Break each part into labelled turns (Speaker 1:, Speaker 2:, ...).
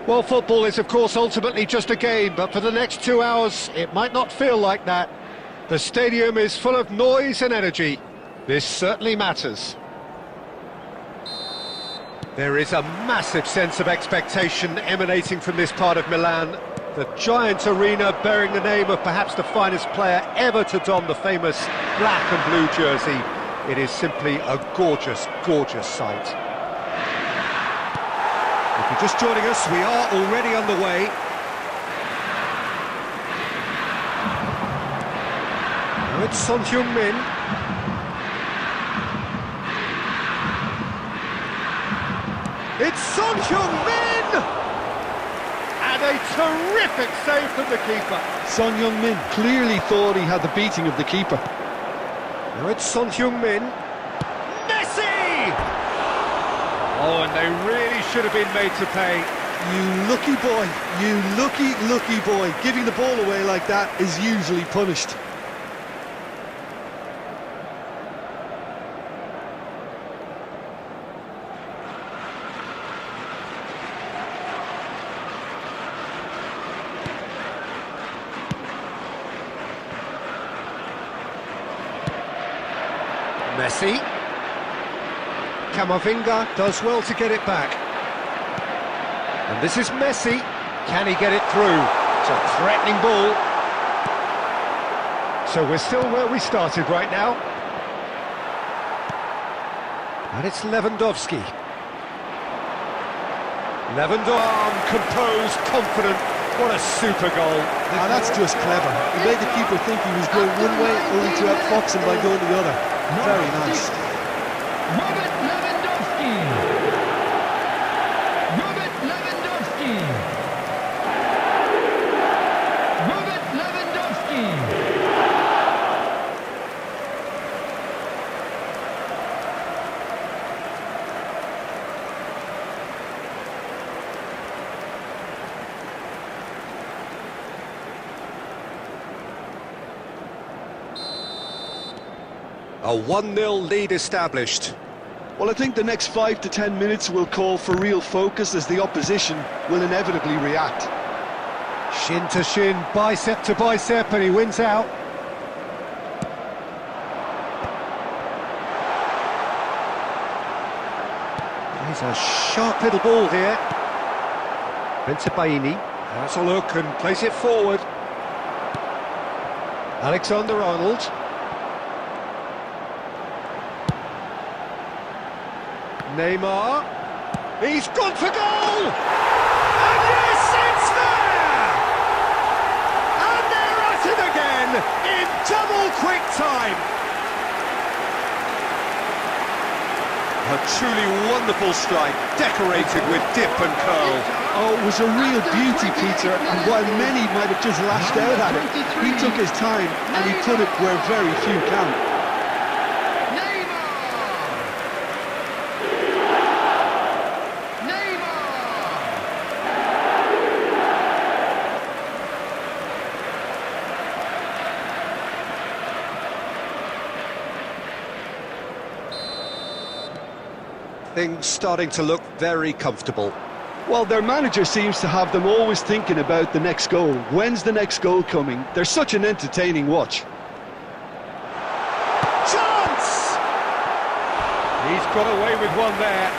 Speaker 1: Well, football is, of course, ultimately just a game, but for the next 2 hours, it might not feel like that. The stadium is full of noise and energy. This certainly matters. There is a massive sense of expectation emanating from this part of Milan. The giant arena bearing the name of perhaps the finest player ever to don the famous black and blue jersey. It is simply a gorgeous, gorgeous sight. If you're just joining us, we are already underway. Now it's Son Heung-min. It's Son Heung-min! And a terrific save from the keeper.
Speaker 2: Son Heung-min clearly thought he had the beating of the keeper.
Speaker 1: Now it's Son Heung-min. Messi! Oh, and they really should have been made to pay.
Speaker 2: You lucky boy, you lucky boy. Giving the ball away like that is usually punished.
Speaker 1: Messi. Camavinga does well to get it back. And this is Messi. Can he get it through? It's a threatening ball. So we're still where we started right now. And it's Lewandowski. Lewandowski, composed, confident. What a super goal.
Speaker 2: Ah, that's just clever. He made the keeper think he was going one way, only to outfox him by going the other. Very nice.
Speaker 3: Robert Lewandowski. Robert Lewandowski. Robert Lewandowski.
Speaker 1: A 1-0 lead established.
Speaker 2: Well, I think the next 5 to 10 minutes will call for real focus as the opposition will inevitably react.
Speaker 1: Shin to shin, bicep to bicep, and he wins out. He's a sharp little ball here. Bensebaini has a look and plays it forward. Alexander-Arnold. Neymar, he's gone for goal! And yes, it's there! And they're at it again, in double quick time! A truly wonderful strike, decorated with dip and curl.
Speaker 2: Oh, it was a real beauty, Peter, and while many might have just lashed out at it, he took his time and he put it where very few can.
Speaker 1: Things starting to look very comfortable.
Speaker 2: Well, their manager seems to have them always thinking about the next goal. When's the next goal coming? They're such an entertaining watch.
Speaker 1: Chance! He's got away with one there.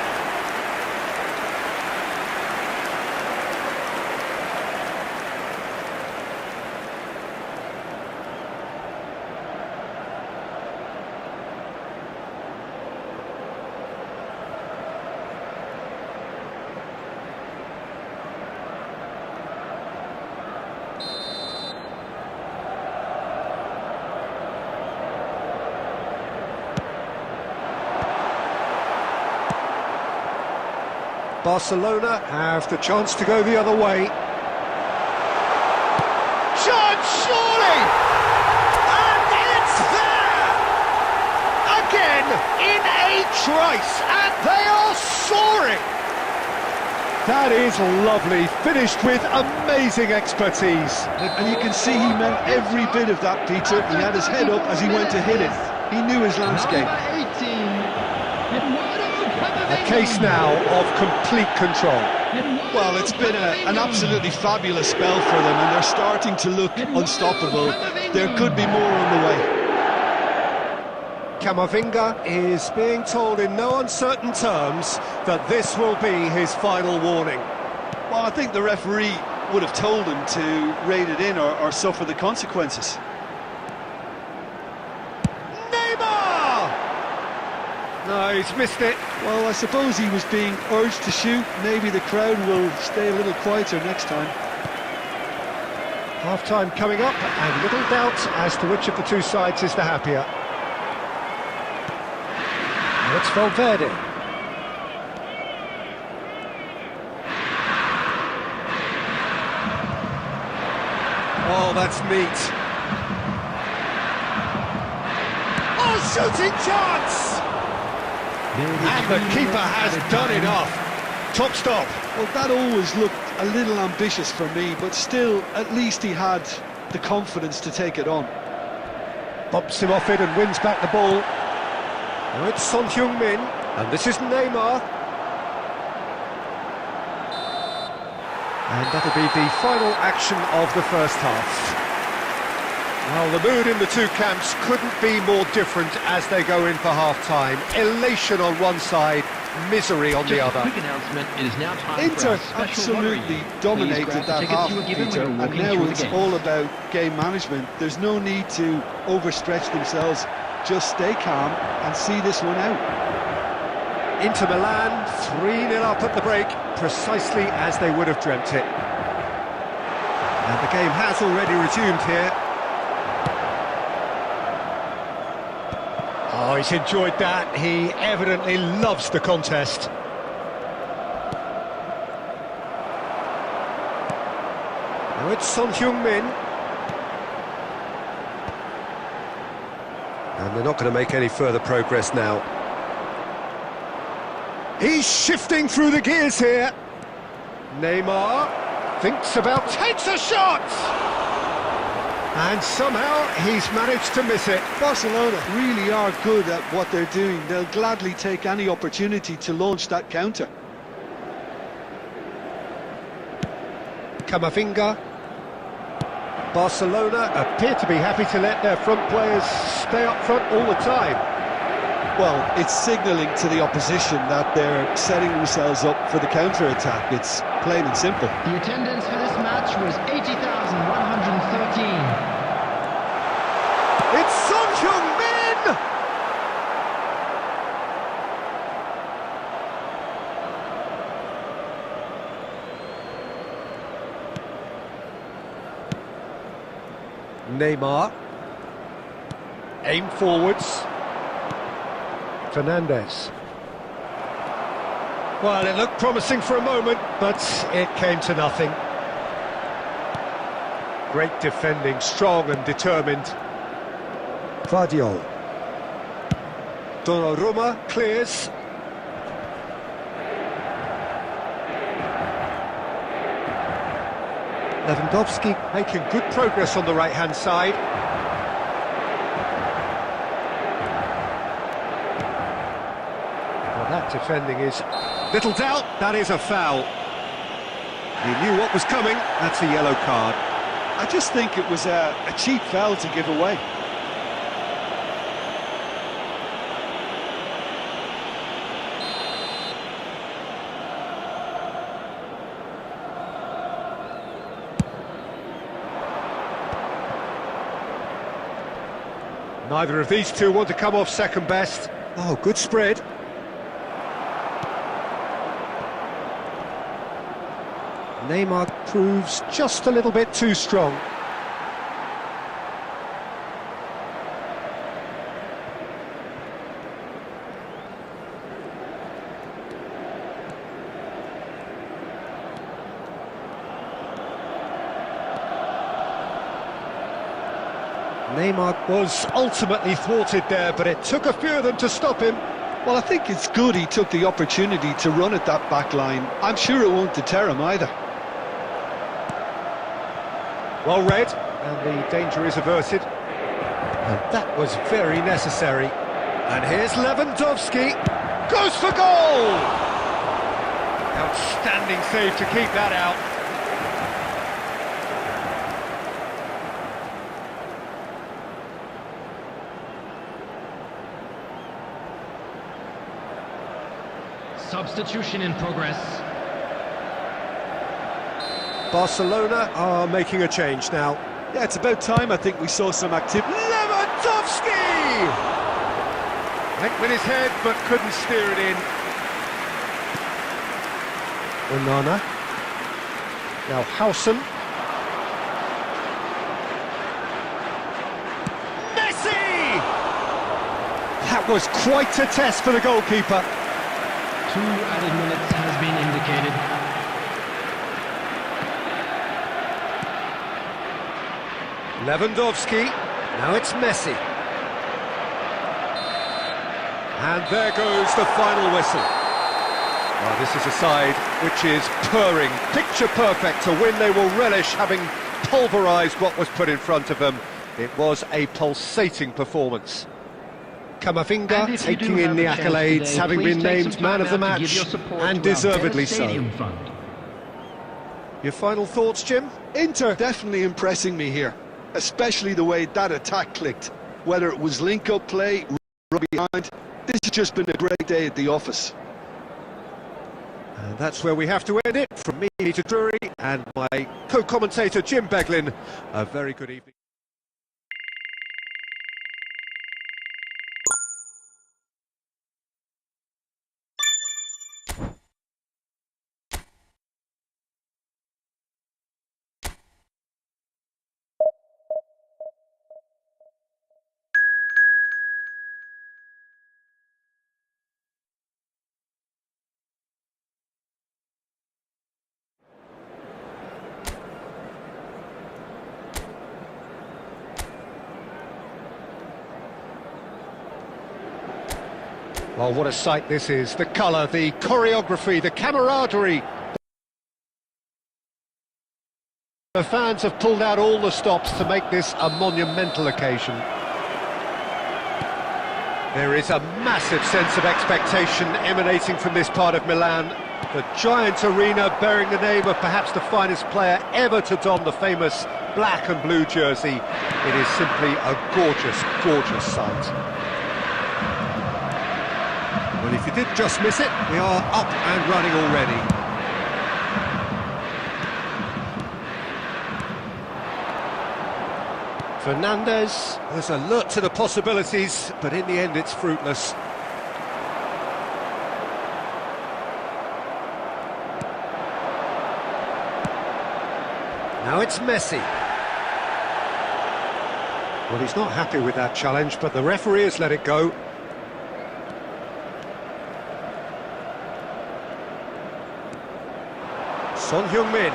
Speaker 1: Barcelona have the chance to go the other way. Chance, surely! And it's there! Again, in a trice, and they are soaring! That is lovely, finished with amazing expertise.
Speaker 2: And you can see he meant every bit of that, Peter. He had his head up as he went to hit it. He knew his landscape.
Speaker 1: A case now of complete control.
Speaker 2: Well, it's been an absolutely fabulous spell for them, and they're starting to look unstoppable. There could be more on the way.
Speaker 1: Camavinga is being told in no uncertain terms that this will be his final warning.
Speaker 2: Well, I think the referee would have told him to rein it in or suffer the consequences.
Speaker 1: Neymar! No, he's missed it.
Speaker 2: Well, I suppose he was being urged to shoot. Maybe the crowd will stay a little quieter next time.
Speaker 1: Half-time coming up, and little doubt as to which of the two sides is the happier. Now it's Valverde. Oh, that's neat. Oh, shooting chance! And the keeper has done enough. Top stop.
Speaker 2: Well, that always looked a little ambitious for me, but still, at least he had the confidence to take it on.
Speaker 1: Bumps him off it and wins back the ball. Now it's Son Heung-min, and this is Neymar. And that'll be the final action of the first half. Well, the mood in the two camps couldn't be more different as they go in for half-time. Elation on one side, misery on the other.
Speaker 3: Quick announcement, it is now time for
Speaker 2: Inter
Speaker 3: our special
Speaker 2: absolutely
Speaker 3: lottery.
Speaker 2: dominated
Speaker 3: Please grab the
Speaker 2: that
Speaker 3: tickets
Speaker 2: half,
Speaker 3: you were given when
Speaker 2: Peter,
Speaker 3: you were
Speaker 2: and
Speaker 3: walking
Speaker 2: now
Speaker 3: through the
Speaker 2: it's
Speaker 3: game.
Speaker 2: all about game management. There's no need to overstretch themselves. Just stay calm and see this one out.
Speaker 1: Inter Milan, 3-0 up at the break, precisely as they would have dreamt it. And the game has already resumed here. Oh, he's enjoyed that. He evidently loves the contest. Now it's Son Heung-min. And they're not going to make any further progress now. He's shifting through the gears here. Neymar thinks about, takes a shot! And somehow he's managed to miss it.
Speaker 2: Barcelona really are good at what they're doing. They'll gladly take any opportunity to launch that counter.
Speaker 1: Camavinga. Barcelona appear to be happy to let their front players stay up front all the time.
Speaker 2: Well, it's signalling to the opposition that they're setting themselves up for the counter-attack. It's plain and simple.
Speaker 3: The attendance for this match was 80,113.
Speaker 1: It's Son Heung-min! Neymar. Aim forwards. Fernandes. Well, it looked promising for a moment, but it came to nothing. Great defending, strong and determined. Gvardiol. Donnarumma clears. Lewandowski making good progress on the right-hand side. Well, that defending is... Little doubt, that is a foul. He knew what was coming, that's a yellow card.
Speaker 2: I just think it was a cheap foul to give away.
Speaker 1: Neither of these two want to come off second best. Oh, good spread. Neymar proves just a little bit too strong. Neymar was ultimately thwarted there, but it took a few of them to stop him.
Speaker 2: Well, I think it's good he took the opportunity to run at that back line. I'm sure it won't deter him either.
Speaker 1: Well read, and the danger is averted. And that was very necessary. And here's Lewandowski. Goes for goal! Outstanding save to keep that out.
Speaker 3: Substitution in progress.
Speaker 1: Barcelona are making a change now.
Speaker 2: Yeah, it's about time I think we saw some activity.
Speaker 1: Lewandowski! Went with his head, but couldn't steer it in. Onana. Now Howson. Messi! That was quite a test for the goalkeeper.
Speaker 3: 2 added minutes has been indicated.
Speaker 1: Lewandowski. Now it's Messi. And there goes the final whistle. Well, this is a side which is purring, picture perfect. To win, they will relish having pulverised what was put in front of them. It was a pulsating performance. Camavinga taking in the accolades, having been named man of the match, and deservedly so. Your final thoughts, Jim?
Speaker 2: Inter definitely impressing me here, especially the way that attack clicked. Whether it was link-up play, run behind, this has just been a great day at the office.
Speaker 1: And that's where we have to end it. From me, Peter Drury, and my co-commentator Jim Beglin, a very good evening. Well, what a sight this is. The colour, the choreography, the camaraderie. The fans have pulled out all the stops to make this a monumental occasion. There is a massive sense of expectation emanating from this part of Milan. The giant arena bearing the name of perhaps the finest player ever to don the famous black and blue jersey. It is simply a gorgeous, gorgeous sight. Well, if you did just miss it, we are up and running already. Fernandez has alert to the possibilities, but in the end it's fruitless. Now it's Messi. Well, he's not happy with that challenge, but the referee has let it go. Son Heung-min.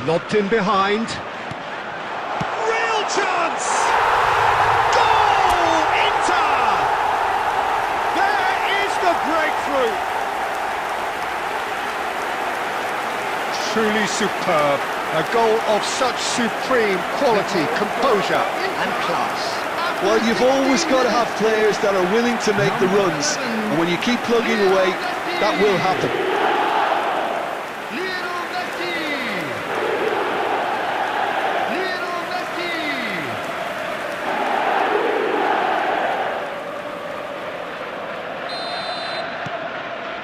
Speaker 1: Lobbed in behind. Real chance! Goal! Inter! There is the breakthrough! Truly superb. A goal of such supreme quality, composure and class.
Speaker 2: Well, you've always got to have players that are willing to make the runs, and when you keep plugging away, that will happen.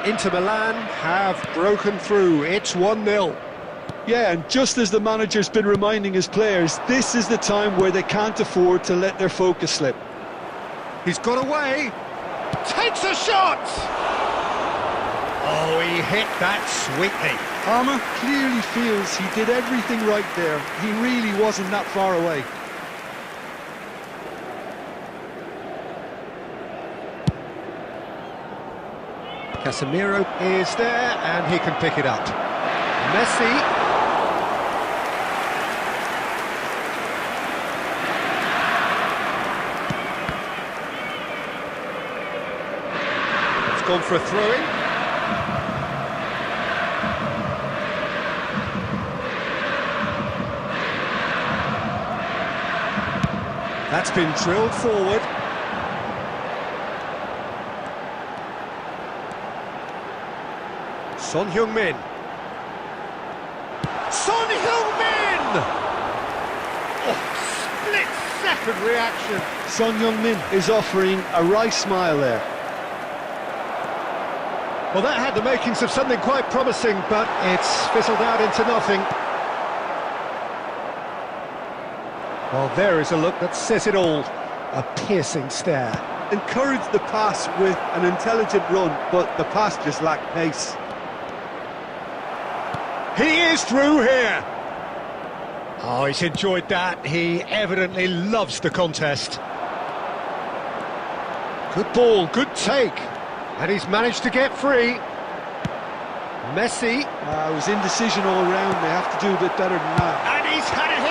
Speaker 1: Inter Milan have broken through. It's 1-0.
Speaker 2: Yeah, and just as the manager's been reminding his players, this is the time where they can't afford to let their focus slip.
Speaker 1: He's got away. Takes a shot! Oh, he hit that sweetly.
Speaker 2: Parma clearly feels he did everything right there. He really wasn't that far away.
Speaker 1: Casemiro is there, and he can pick it up. Messi. It's gone for a throw-in. That's been drilled forward. Son Heung-min. Son Heung-min! Oh, split-second reaction.
Speaker 2: Son Heung-min is offering a wry smile there.
Speaker 1: Well, that had the makings of something quite promising, but it's fizzled out into nothing. Well, there is a look that says it all. A piercing stare.
Speaker 2: Encouraged the pass with an intelligent run, but the pass just lacked pace.
Speaker 1: He is through here. Oh, he's enjoyed that. He evidently loves the contest. Good ball, good take. And he's managed to get free. Messi.
Speaker 2: It was indecision all round. They have to do a bit better than that.
Speaker 1: And he's had a hit.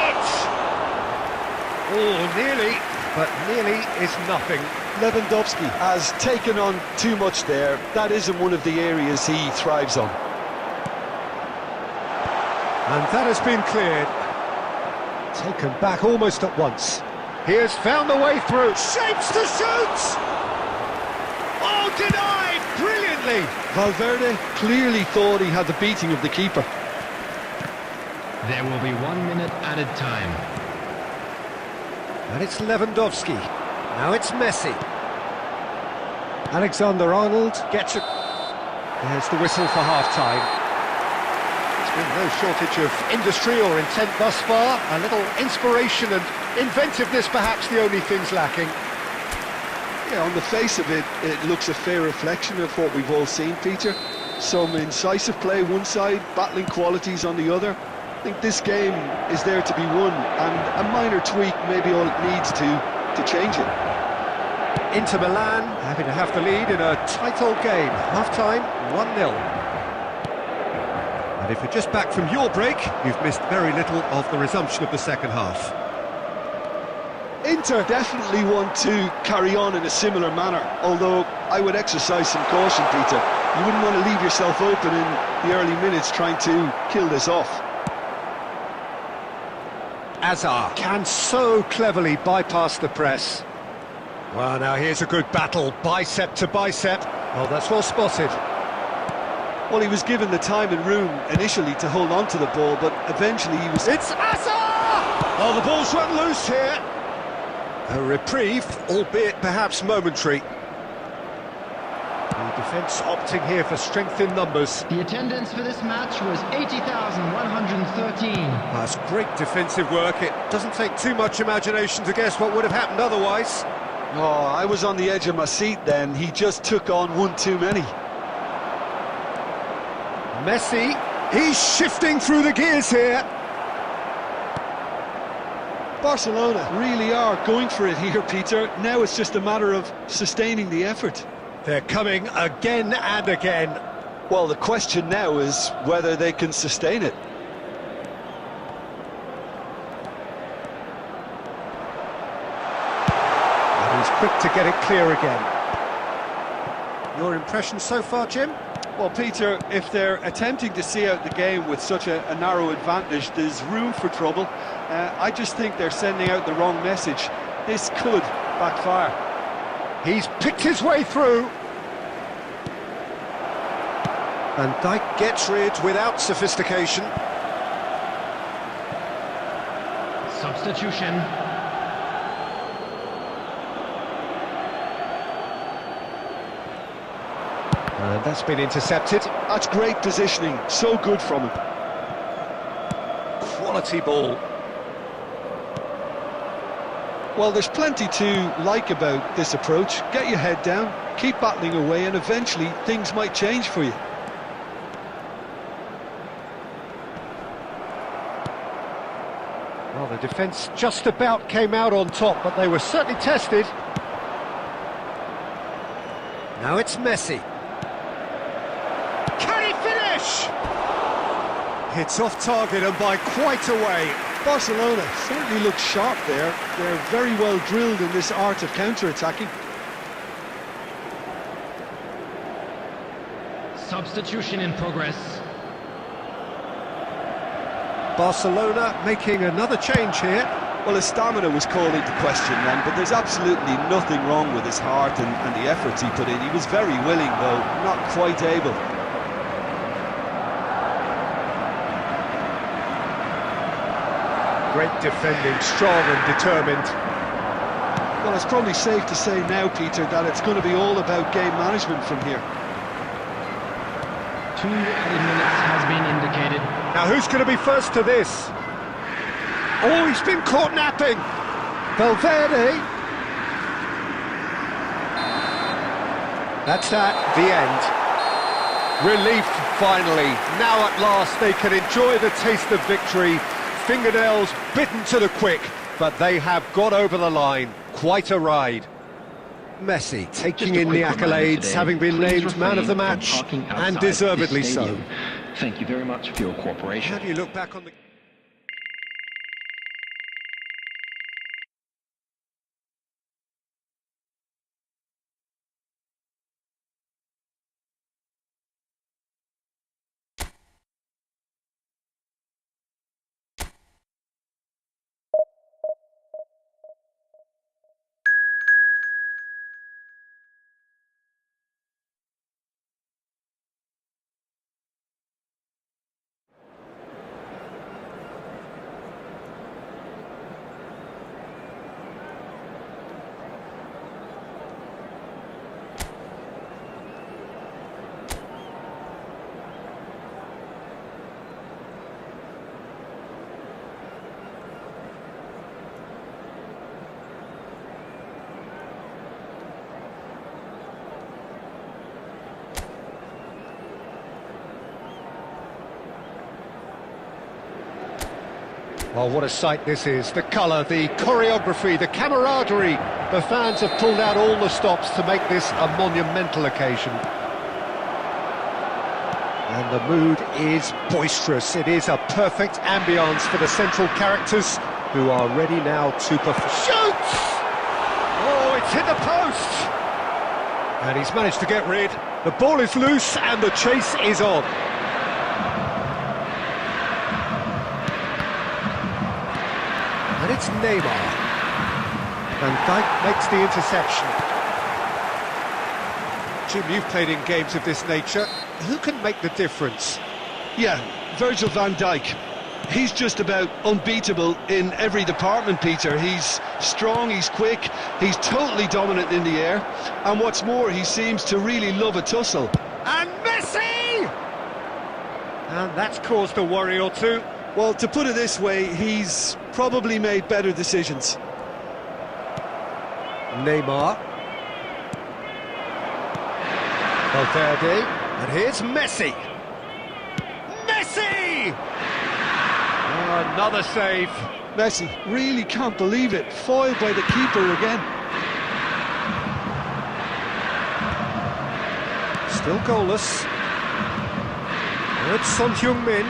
Speaker 1: Oh, nearly, but nearly is nothing.
Speaker 2: Lewandowski has taken on too much there. That isn't one of the areas he thrives on.
Speaker 1: And that has been cleared. Taken back almost at once. He has found the way through. Shapes to shoot! Oh, denied brilliantly.
Speaker 2: Valverde clearly thought he had the beating of the keeper.
Speaker 3: There will be 1 minute added time.
Speaker 1: And it's Lewandowski. Now it's Messi. Alexander-Arnold gets it. There's the whistle for half-time. There's been no shortage of industry or intent thus far. A little inspiration and inventiveness, perhaps the only things lacking.
Speaker 2: Yeah, on the face of it, it looks a fair reflection of what we've all seen, Peter. Some incisive play one side, battling qualities on the other. I think this game is there to be won, and a minor tweak may be all it needs to change it.
Speaker 1: Inter Milan happy to have the lead in a tight old game. Half-time, 1-0. And if you're just back from your break, you've missed very little of the resumption of the second half.
Speaker 2: Inter definitely want to carry on in a similar manner, although I would exercise some caution, Peter. You wouldn't want to leave yourself open in the early minutes trying to kill this off.
Speaker 1: Azar can so cleverly bypass the press. Well, now here's a good battle, bicep to bicep. Oh, that's well spotted.
Speaker 2: Well, he was given the time and room initially to hold on to the ball, but eventually he was...
Speaker 1: It's Azar! Oh, the ball's run loose here. A reprieve, albeit perhaps momentary. The defence opting here for strength in numbers.
Speaker 3: The attendance for this match was 80,113.
Speaker 1: That's great defensive work. It doesn't take too much imagination to guess what would have happened otherwise.
Speaker 2: Oh, I was on the edge of my seat then. He just took on one too many.
Speaker 1: Messi, he's shifting through the gears here.
Speaker 2: Barcelona really are going for it here, Peter. Now it's just a matter of sustaining the effort.
Speaker 1: They're coming again and again.
Speaker 2: Well, the question now is whether they can sustain it.
Speaker 1: And he's quick to get it clear again. Your impression so far, Jim?
Speaker 2: Well, Peter, if they're attempting to see out the game with such a narrow advantage, there's room for trouble. I just think they're sending out the wrong message. This could backfire.
Speaker 1: He's picked his way through. Van Dijk gets rid without sophistication.
Speaker 3: Substitution.
Speaker 1: And that's been intercepted.
Speaker 2: That's great positioning. So good from him.
Speaker 1: Quality ball.
Speaker 2: Well, there's plenty to like about this approach. Get your head down, keep battling away, and eventually things might change for you.
Speaker 1: Well, the defence just about came out on top, but they were certainly tested. Now it's Messi. Can he finish? It's off target and by quite a way.
Speaker 2: Barcelona certainly looks sharp there. They're very well drilled in this art of counter-attacking.
Speaker 3: Substitution in progress.
Speaker 1: Barcelona making another change here.
Speaker 2: Well, his stamina was called into question then, but there's absolutely nothing wrong with his heart and the efforts he put in. He was very willing, though not quite able.
Speaker 1: Great defending, strong and determined.
Speaker 2: Well, it's probably safe to say now, Peter, that it's going to be all about game management from here.
Speaker 3: 2 added minutes has been indicated.
Speaker 1: Now who's going to be first to this? Oh, he's been caught napping. Valverde. That's that, the end. Relief, finally. Now at last they can enjoy the taste of victory. Fingernails bitten to the quick, but they have got over the line. Quite a ride. Messi taking in the accolades, having been named man of the match, and deservedly so.
Speaker 4: Thank you very much for your cooperation.
Speaker 1: How do you look back on the... Oh, what a sight this is. The colour, the choreography, the camaraderie. The fans have pulled out all the stops to make this a monumental occasion. And the mood is boisterous. It is a perfect ambience for the central characters, who are ready now to perform. Shoots! Oh, it's hit the post! And he's managed to get rid. The ball is loose and the chase is on. And it's Neymar. Van Dijk makes the interception. Jim, you've played in games of this nature. Who can make the difference?
Speaker 2: Yeah, Virgil van Dijk. He's just about unbeatable in every department, Peter. He's strong, he's quick, he's totally dominant in the air. And what's more, he seems to really love a tussle.
Speaker 1: And Messi! And that's caused a worry or two.
Speaker 2: Well, to put it this way, he's probably made better decisions.
Speaker 1: Neymar. Valverde. And here's Messi. Messi! Oh, another save.
Speaker 2: Messi really can't believe it. Foiled by the keeper again.
Speaker 1: Still goalless. It's Son Heung-min.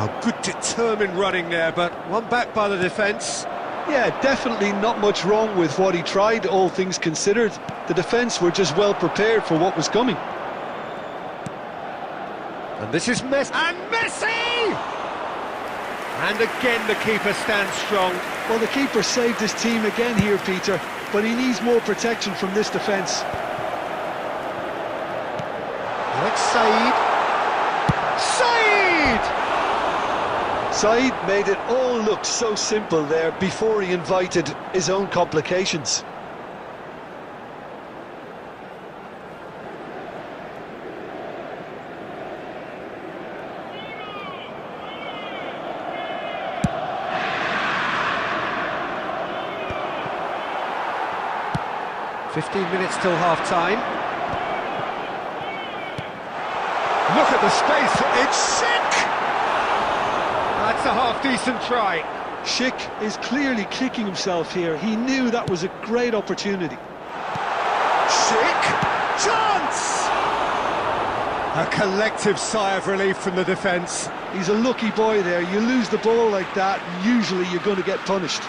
Speaker 1: Oh, good determined running there, but one back by the defence.
Speaker 2: Yeah, definitely not much wrong with what he tried, all things considered. The defence were just well prepared for what was coming.
Speaker 1: And this is Messi. And Messi! And again the keeper stands strong.
Speaker 2: Well, the keeper saved his team again here, Peter, but he needs more protection from this defence.
Speaker 1: Alex Said. Said!
Speaker 2: Said made it all look so simple there before he invited his own complications.
Speaker 1: "15 minutes till half-time. Look at the space, it's Schick! That's a half-decent try.
Speaker 2: Schick is clearly kicking himself here. He knew that was a great opportunity.
Speaker 1: Schick! Chance! A collective sigh of relief from the defence.
Speaker 2: He's a lucky boy there. You lose the ball like that, usually you're going to get punished.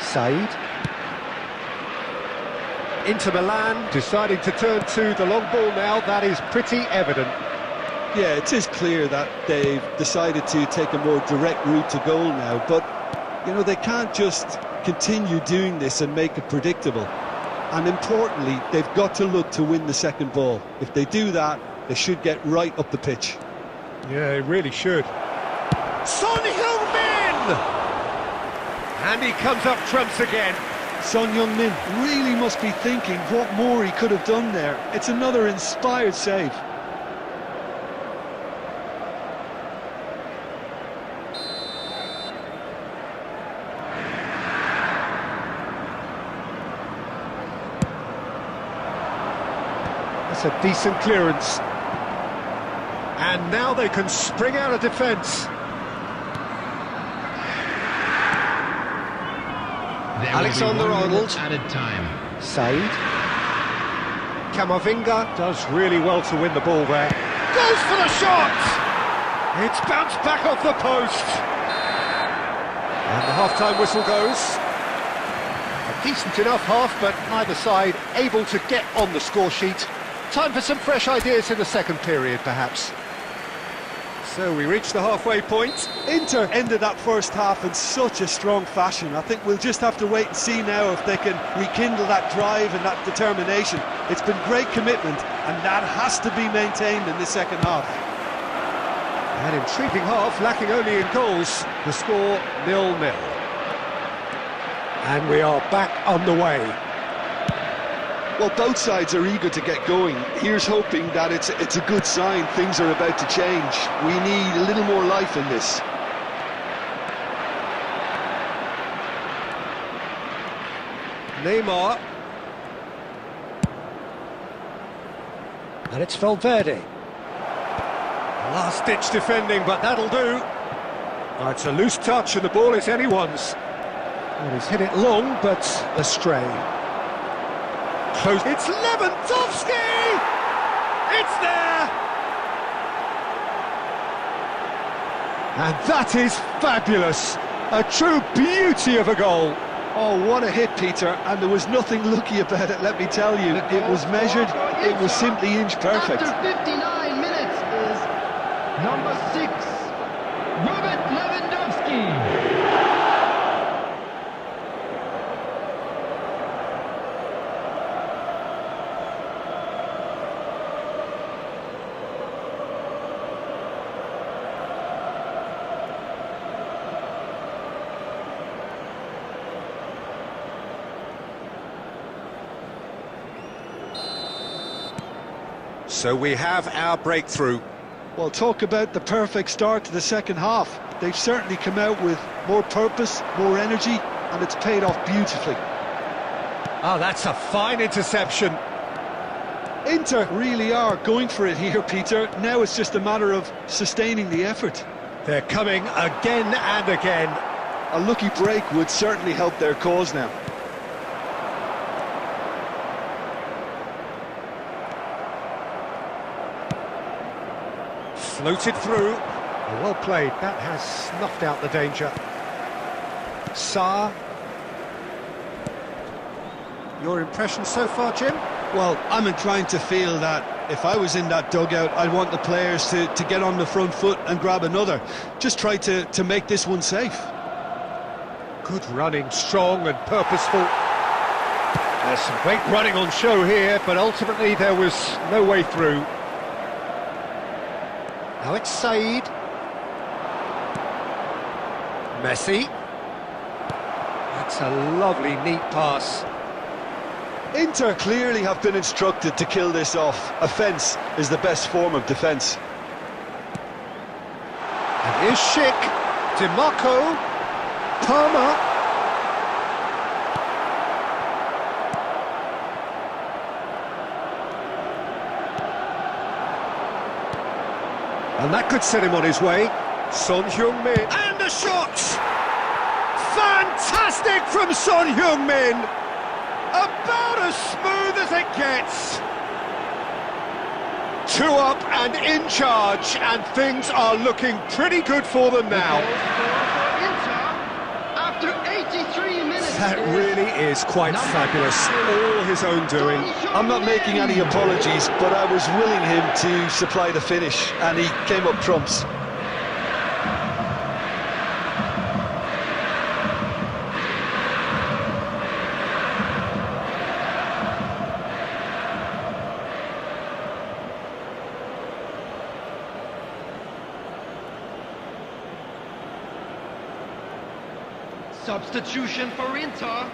Speaker 1: Said. Inter Milan deciding to turn to the long ball now. That is pretty evident.
Speaker 2: Yeah, it is clear that they've decided to take a more direct route to goal now, but, you know, they can't just continue doing this and make it predictable. And importantly, they've got to look to win the second ball. If they do that, they should get right up the pitch.
Speaker 1: Yeah, they really should. Son Heung-min! And he comes up trumps again.
Speaker 2: Son Heung-min really must be thinking what more he could have done there. It's another inspired save.
Speaker 1: That's a decent clearance. And now they can spring out of defence. Alexander-Arnold.
Speaker 3: Added time.
Speaker 1: Said. Camavinga does really well to win the ball there. Goes for the shot! It's bounced back off the post. And the half-time whistle goes. A decent enough half, but neither side able to get on the score sheet. Time for some fresh ideas in the second period, perhaps. So we reach the halfway point.
Speaker 2: Inter ended that first half in such a strong fashion. I think we'll just have to wait and see now if they can rekindle that drive and that determination. It's been great commitment, and that has to be maintained in the second half.
Speaker 1: An intriguing half, lacking only in goals. The score 0-0. And we are back on the way.
Speaker 2: Well, both sides are eager to get going. Here's hoping that it's a good sign. Things are about to change. We need a little more life in this.
Speaker 1: Neymar. And it's Valverde. Last-ditch defending, but that'll do. Oh, it's a loose touch and the ball is anyone's. Well, he's hit it long, but astray. Close. It's Lewandowski! It's there! And that is fabulous. A true beauty of a goal.
Speaker 2: Oh, what a hit, Peter, and there was nothing lucky about it, let me tell you. It was measured, it was simply inch perfect.
Speaker 3: After 59 minutes is number 6, Robert Lewandowski.
Speaker 1: So we have our breakthrough.
Speaker 2: Well, talk about the perfect start to the second half. They've certainly come out with more purpose, more energy, and it's paid off beautifully.
Speaker 1: Oh, that's a fine interception.
Speaker 2: Inter really are going for it here, Peter. Now it's just a matter of sustaining the effort.
Speaker 1: They're coming again and again.
Speaker 2: A lucky break would certainly help their cause now.
Speaker 1: Floated through. Well played. That has snuffed out the danger. Sarr. Your impression so far, Jim?
Speaker 2: Well, I'm inclined to feel that if I was in that dugout, I'd want the players to get on the front foot and grab another. Just try to make this one safe.
Speaker 1: Good running, strong and purposeful. There's some great running on show here, but ultimately there was no way through. Now it's Said. Messi. That's a lovely, neat pass.
Speaker 2: Inter clearly have been instructed to kill this off. Offence is the best form of defence.
Speaker 1: And here's Schick. DiMarco. Palmer. And that could set him on his way. Son Heung-min. And a shot! Fantastic from Son Heung-min! About as smooth as it gets. 2 up and in charge, and things are looking pretty good for them now.
Speaker 3: Inter, after 83 minutes.
Speaker 1: That really is quite fabulous. All his own doing.
Speaker 2: I'm not making any apologies, but I was willing him to supply the finish, and he came up trumps.
Speaker 3: Substitution for Inter.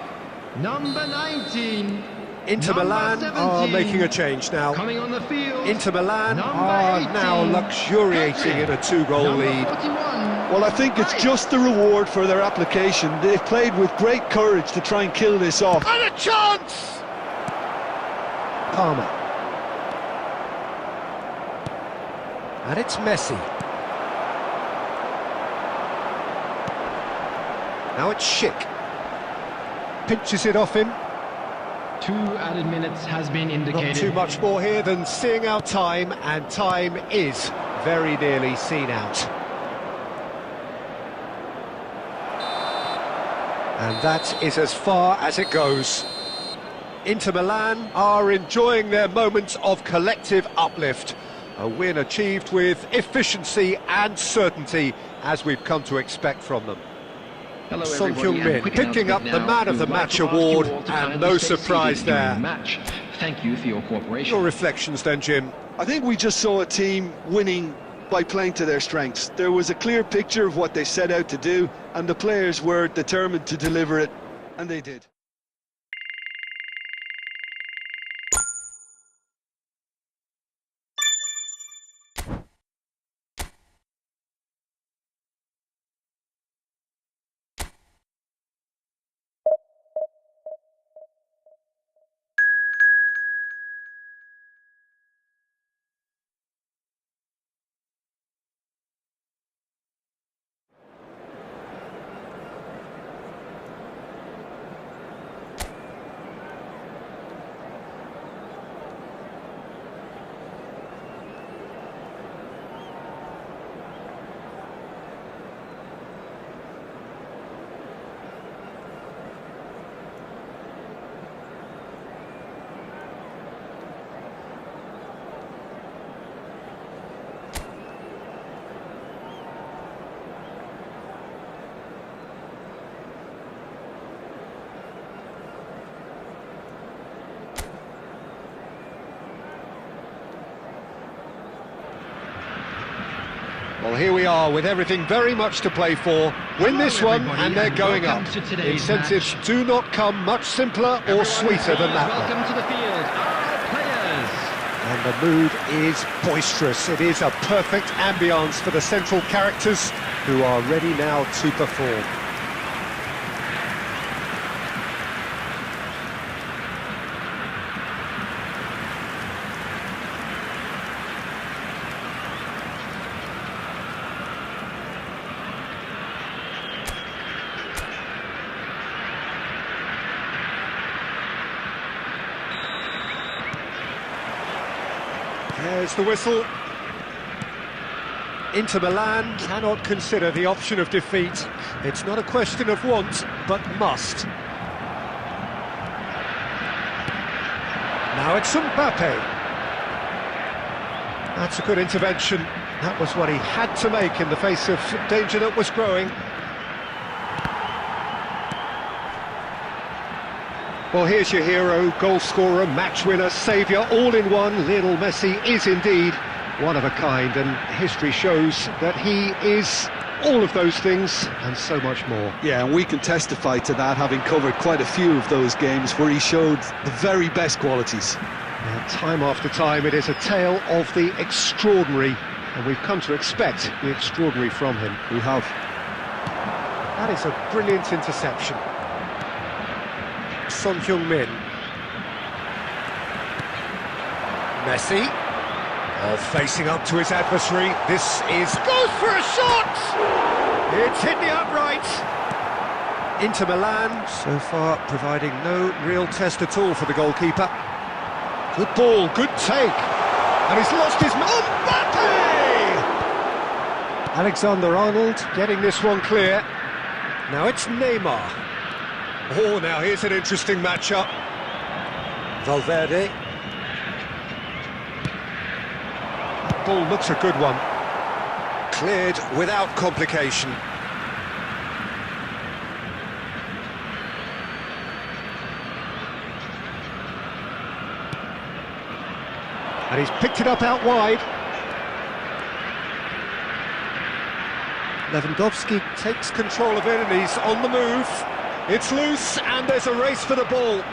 Speaker 3: Number 19.
Speaker 1: Inter
Speaker 3: Number
Speaker 1: Milan are
Speaker 3: 17.
Speaker 1: making a change now.
Speaker 3: Coming on the field.
Speaker 1: Inter Milan
Speaker 3: Number
Speaker 1: are
Speaker 3: 18.
Speaker 1: now luxuriating in a 2-goal
Speaker 3: Number
Speaker 1: lead.
Speaker 3: 41.
Speaker 2: Well, I think it's just the reward for their application. They've played with great courage to try and kill this off.
Speaker 1: And a chance! Palmer. And it's Messi. Now it's Schick. Pinches it off him.
Speaker 3: 2 added minutes has been indicated.
Speaker 1: Not too much more here than seeing out time, and time is very nearly seen out. And that is as far as it goes. Inter Milan are enjoying their moments of collective uplift. A win achieved with efficiency and certainty, as we've come to expect from them.
Speaker 4: Hello,
Speaker 1: Son
Speaker 4: everybody,
Speaker 1: Heung-min
Speaker 4: and quick
Speaker 1: picking up
Speaker 4: announcement
Speaker 1: the
Speaker 4: now.
Speaker 1: Man of the
Speaker 4: We would like
Speaker 1: Match
Speaker 4: to ask you
Speaker 1: award,
Speaker 4: all to
Speaker 1: and
Speaker 4: kindly
Speaker 1: no
Speaker 4: stay
Speaker 1: surprise
Speaker 4: seated during
Speaker 1: there.
Speaker 4: the match. Thank you for your cooperation.
Speaker 1: Your reflections then, Jim?
Speaker 2: I think we just saw a team winning by playing to their strengths. There was a clear picture of what they set out to do, and the players were determined to deliver it, and they did.
Speaker 1: Well, here we are with everything very much to play for. Win this one and they're going up. Incentives do not come much simpler or sweeter than that one.
Speaker 3: Welcome to the field, our players.
Speaker 1: And the mood is boisterous. It is a perfect ambience for the central characters who are ready now to perform. There's the whistle. Inter Milan cannot consider the option of defeat. It's not a question of want, but must. Now it's Mbappe. That's a good intervention. That was what he had to make in the face of danger that was growing. Well, here's your hero, goal scorer, match winner, saviour, all in one. Lionel Messi is indeed one of a kind, and history shows that he is all of those things and so much more.
Speaker 2: Yeah, and we can testify to that, having covered quite a few of those games where he showed the very best qualities.
Speaker 1: And time after time, it is a tale of the extraordinary, and we've come to expect the extraordinary from him.
Speaker 2: We have.
Speaker 1: That is a brilliant interception. Son Heung-min. Messi. Oh, facing up to his adversary. This is... goes for a shot! It's hit the upright. Inter Milan, so far, providing no real test at all for the goalkeeper. Good ball, good take. And he's lost his... Mbappe! Alexander-Arnold getting this one clear. Now it's Neymar. Oh, now here's an interesting matchup. Valverde. Ball looks a good one. Cleared without complication. And he's picked it up out wide. Lewandowski takes control of it and he's on the move. It's loose and there's a race for the ball.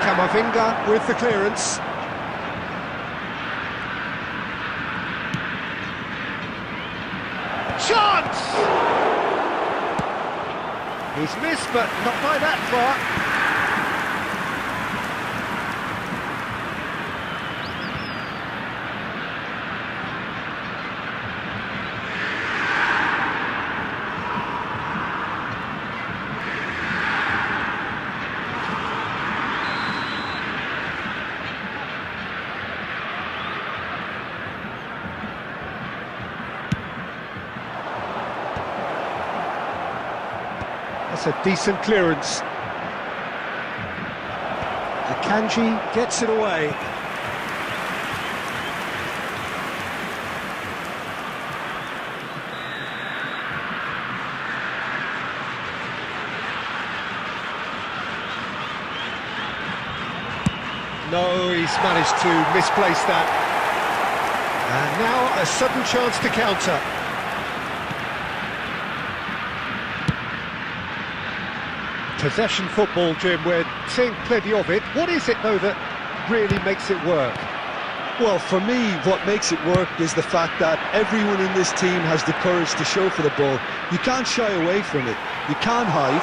Speaker 1: Camavinga with the clearance. Chance! He's missed, but not by that far. That's a decent clearance. Akanji gets it away. No, he's managed to misplace that. And now a sudden chance to counter. Possession football, Jim, we're seeing plenty of it. What is it, though, that really makes it work?
Speaker 2: Well, for me, what makes it work is the fact that everyone in this team has the courage to show for the ball. You can't shy away from it. You can't hide.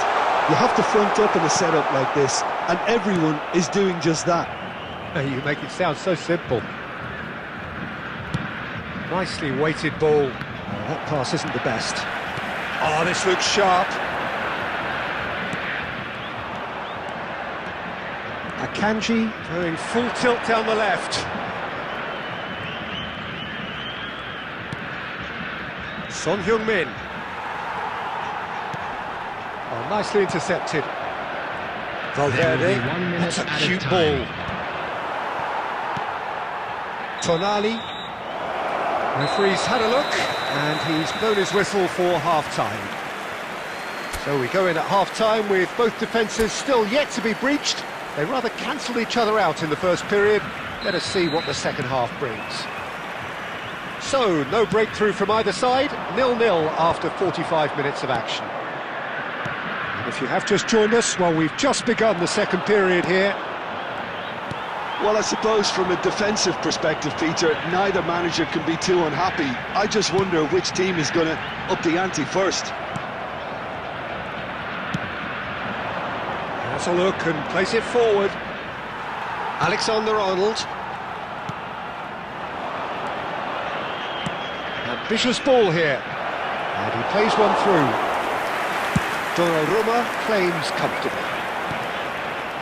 Speaker 2: You have to front up in a setup like this, and everyone is doing just that.
Speaker 1: You make it sound so simple. Nicely weighted ball. Oh, that pass isn't the best. Oh, this looks sharp. Akanji going full tilt down the left. Son Heung-min. Oh, nicely intercepted. Valverde, that's a cute ball. Tonali. Referee's had a look, and he's blown his whistle for half-time. So we go in at half-time with both defences still yet to be breached. They rather cancelled each other out in the first period. Let us see what the second half brings. So, no breakthrough from either side, 0-0 after 45 minutes of action. And if you have just joined us, well, we've just begun the second period here.
Speaker 2: Well, I suppose from a defensive perspective, Peter, neither manager can be too unhappy. I just wonder which team is going to up the ante first.
Speaker 1: Has a look and place it forward. Alexander-Arnold. Ambitious ball here. And he plays one through. Donnarumma claims comfortably.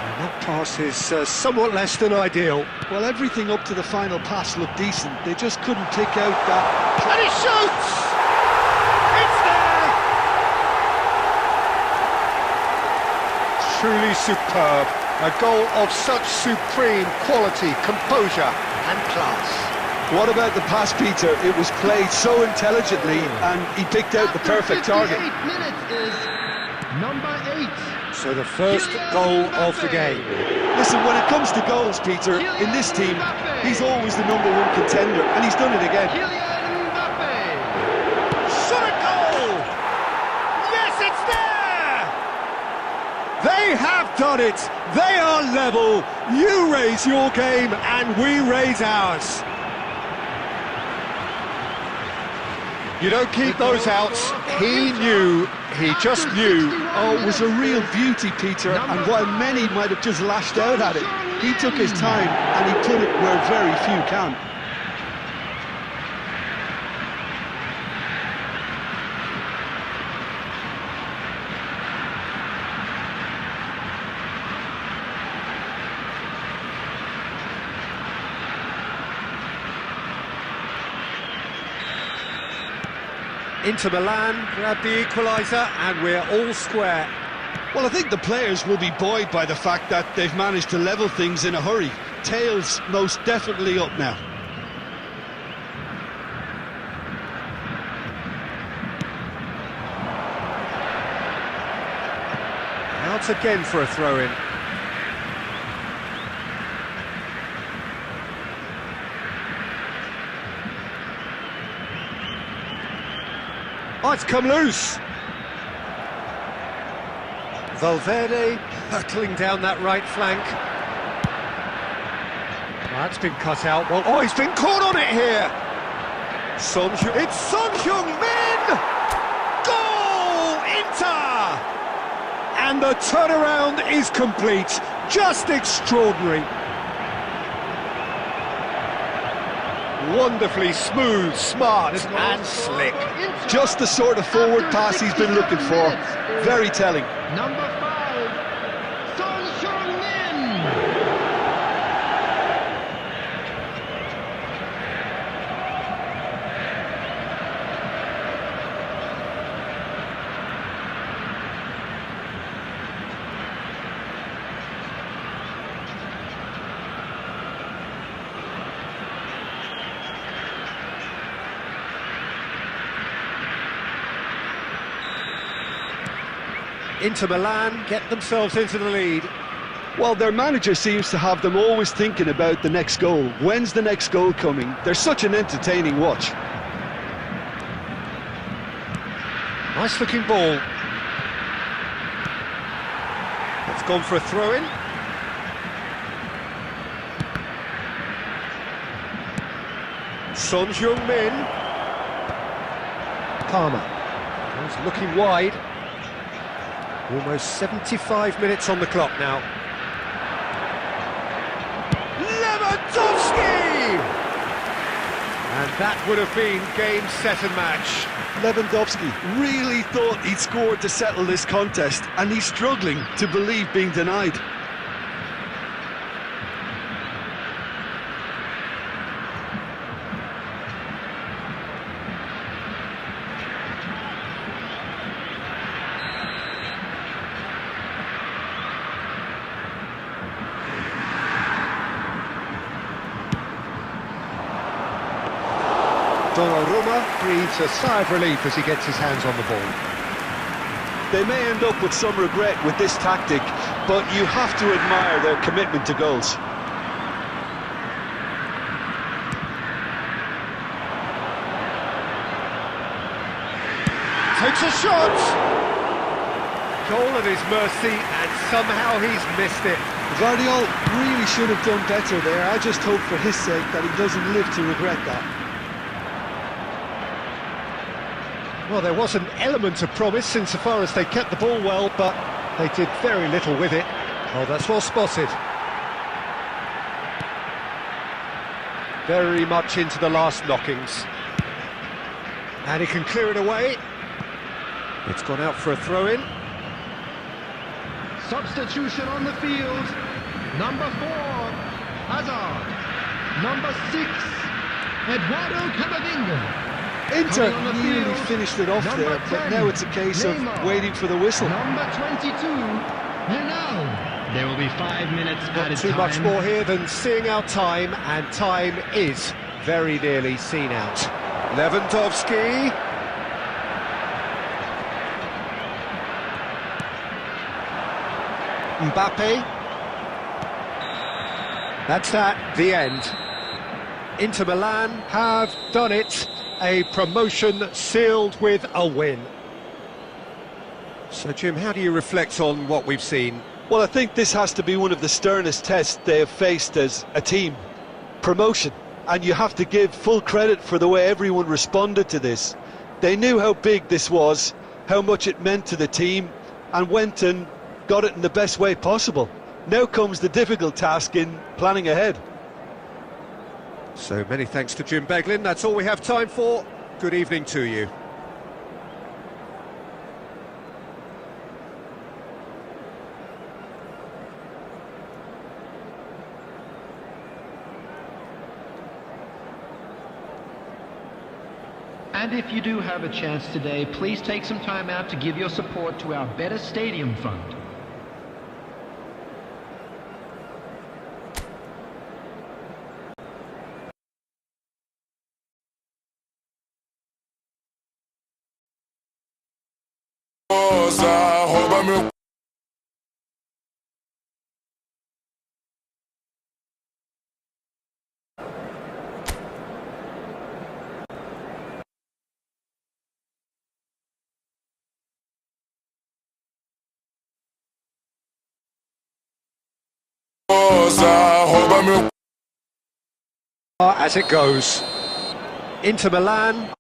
Speaker 1: And that pass is somewhat less than ideal.
Speaker 2: Well, everything up to the final pass looked decent. They just couldn't pick out that...
Speaker 1: And he shoots! It's there! Truly superb. A goal of such supreme quality, composure and class.
Speaker 2: What about the pass, Peter? It was played so intelligently and he picked out the perfect target.
Speaker 3: 58 minutes is number 8.
Speaker 1: So the first goal of the game.
Speaker 2: Listen, when it comes to goals, Peter, in this team, he's always the #1 contender, and he's done it again.
Speaker 3: Kylian Mbappe.
Speaker 1: Shot a goal! Yes, it's there! They have done it! They are level! You raise your game and we raise ours. You don't keep those outs. He knew, he just knew.
Speaker 2: Oh, it was a real beauty, Peter, and while many might have just lashed out at it, he took his time and he put it where very few can.
Speaker 1: Inter Milan grab the equaliser and we're all square.
Speaker 2: Well, I think the players will be buoyed by the fact that they've managed to level things in a hurry. Tails most definitely up now.
Speaker 1: Out again for a throw-in. Oh, it's come loose. Valverde hurtling down that right flank. That's been cut out. Well, oh, he's been caught on it here. It's Son Heung-min! Goal! Inter! And the turnaround is complete. Just extraordinary. Wonderfully smooth, smart and slick.
Speaker 2: Just the sort of forward pass he's been looking for. Very telling.
Speaker 3: Number 5, Son Heung-min.
Speaker 1: Inter Milan get themselves into the lead.
Speaker 2: Well, their manager seems to have them always thinking about the next goal. When's the next goal coming? They're such an entertaining watch.
Speaker 1: Nice looking ball. It's gone for a throw-in. Son Heung-min. Palmer. He's looking wide. Almost 75 minutes on the clock now. Lewandowski! And that would have been game, set and match.
Speaker 2: Lewandowski really thought he'd scored to settle this contest, and he's struggling to believe being denied.
Speaker 1: Donnarumma breathes a sigh of relief as he gets his hands on the ball.
Speaker 2: They may end up with some regret with this tactic, but you have to admire their commitment to goals.
Speaker 1: Takes a shot! Goal at his mercy, and somehow he's missed it.
Speaker 2: Guardiola really should have done better there. I just hope for his sake that he doesn't live to regret that.
Speaker 1: Well, there was an element of promise insofar as they kept the ball well, but they did very little with it. Oh, that's well spotted. Very much into the last knockings. And he can clear it away. It's gone out for a throw-in.
Speaker 3: Substitution on the field. Number 4, Hazard. Number 6, Eduardo Camavinga.
Speaker 2: Inter
Speaker 3: Coming on the
Speaker 2: nearly
Speaker 3: field,
Speaker 2: finished it off
Speaker 3: number
Speaker 2: there, but
Speaker 3: 10,
Speaker 2: now it's a case of
Speaker 3: Neymar.
Speaker 2: waiting for the whistle.
Speaker 3: Number 22, Ronaldo. There will be 5 minutes
Speaker 1: Not
Speaker 3: added
Speaker 1: too
Speaker 3: time.
Speaker 1: much more here than seeing out time, and time is very nearly seen out. Lewandowski. Mbappe. That's that, the end. Inter Milan have done it. A promotion sealed with a win. So, Jim, how do you reflect on what we've seen?
Speaker 2: Well, I think this has to be one of the sternest tests they have faced as a team. Promotion. And you have to give full credit for the way everyone responded to this. They knew how big this was, how much it meant to the team, and went and got it in the best way possible. Now comes the difficult task in planning ahead.
Speaker 1: So many thanks to Jim Beglin. That's all we have time for. Good evening to you.
Speaker 4: And if you do have a chance today, please take some time out to give your support to our Better Stadium Fund.
Speaker 1: As it goes, Inter Milan.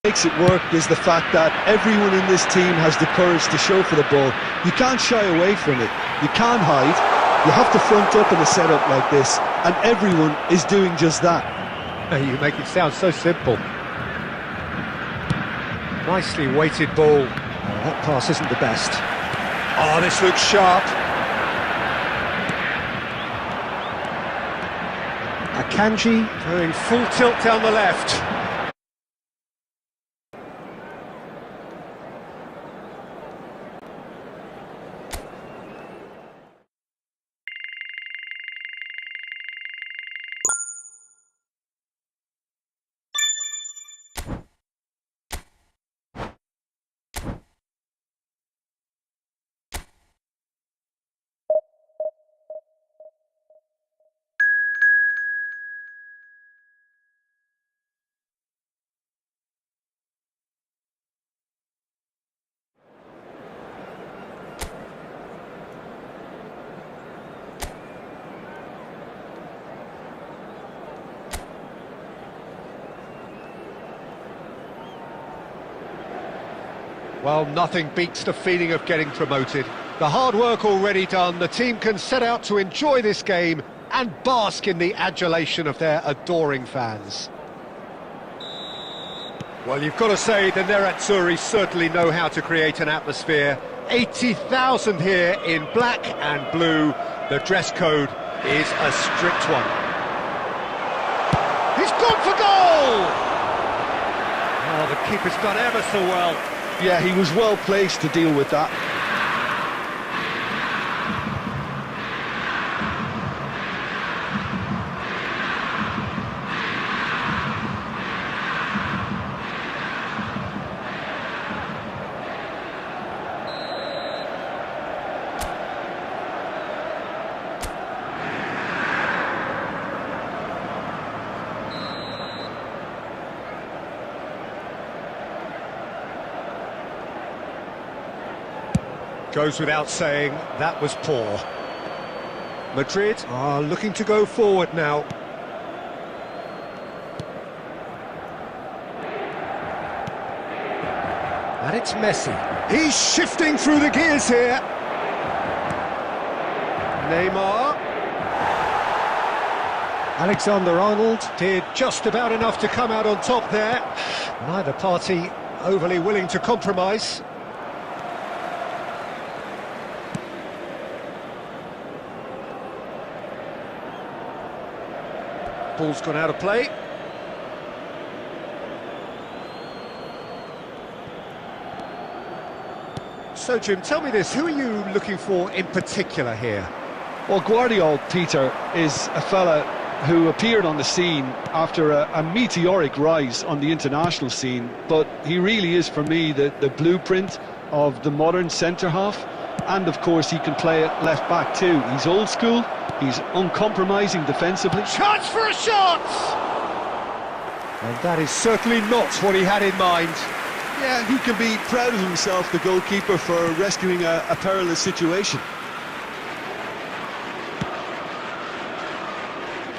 Speaker 2: Makes it work is the fact that everyone in this team has the courage to show for the ball. You can't shy away from it. You can't hide. You have to front up in a setup like this, and everyone is doing just that.
Speaker 1: You make it sound so simple. Nicely weighted ball. Oh, that pass isn't the best. Oh, this looks sharp. Akanji going full tilt down the left. Well, nothing beats the feeling of getting promoted. The hard work already done, the team can set out to enjoy this game and bask in the adulation of their adoring fans. Well, you've got to say the Nerazzurri certainly know how to create an atmosphere. 80,000 here in black and blue. The dress code is a strict one. He's gone for goal! Oh, the keeper's done ever so well.
Speaker 2: Yeah, he was well placed to deal with that.
Speaker 1: Goes without saying, that was poor. Madrid are looking to go forward now. And it's Messi. He's shifting through the gears here. Neymar. Alexander-Arnold did just about enough to come out on top there. Neither party overly willing to compromise. Ball's gone out of play. So, Jim, tell me this, who are you looking for in particular here?
Speaker 2: Well, Guardiola, Peter, is a fella who appeared on the scene after a meteoric rise on the international scene, but he really is, for me, the blueprint of the modern centre-half, and, of course, he can play at left-back too. He's old school. He's uncompromising defensively.
Speaker 1: Chance for a shot! And that is certainly not what he had in mind.
Speaker 2: Yeah, he can be proud of himself, the goalkeeper, for rescuing a perilous situation.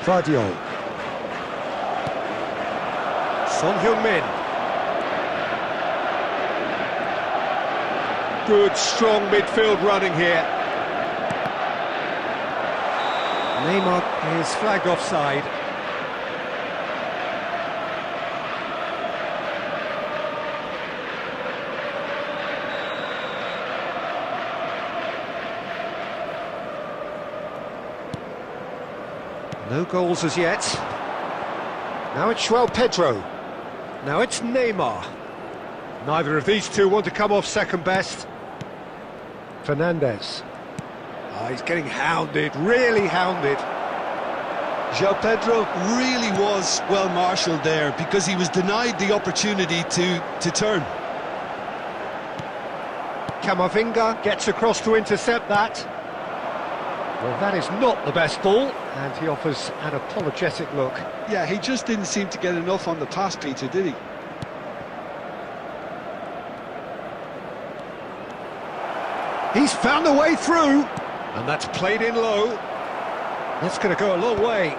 Speaker 1: Vardiol. Son Heung-min. Good, strong midfield running here. Neymar is flagged offside. No goals as yet. Now it's João Pedro. Now it's Neymar. Neither of these two want to come off second best. Fernandes. Oh, he's getting hounded, really hounded.
Speaker 2: João Pedro really was well marshalled there because he was denied the opportunity to turn.
Speaker 1: Camavinga gets across to intercept that. Well, that is not the best ball, and he offers an apologetic look.
Speaker 2: Yeah, he just didn't seem to get enough on the pass, Peter, did he?
Speaker 1: He's found a way through, and that's played in low. That's going to go a long way.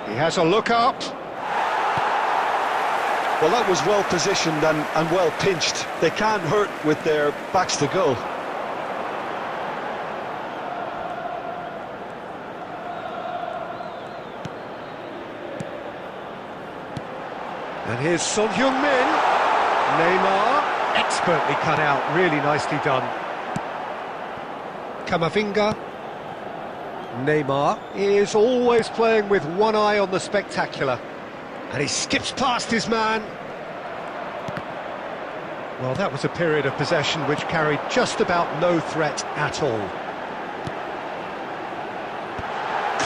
Speaker 1: He has a look up.
Speaker 2: Well, that was well positioned and well pinched. They can't hurt with their backs to goal.
Speaker 1: And here's Son Heung-min. Neymar, expertly cut out, really nicely done. Camavinga. Neymar is always playing with one eye on the spectacular. And he skips past his man. Well, that was a period of possession which carried just about no threat at all.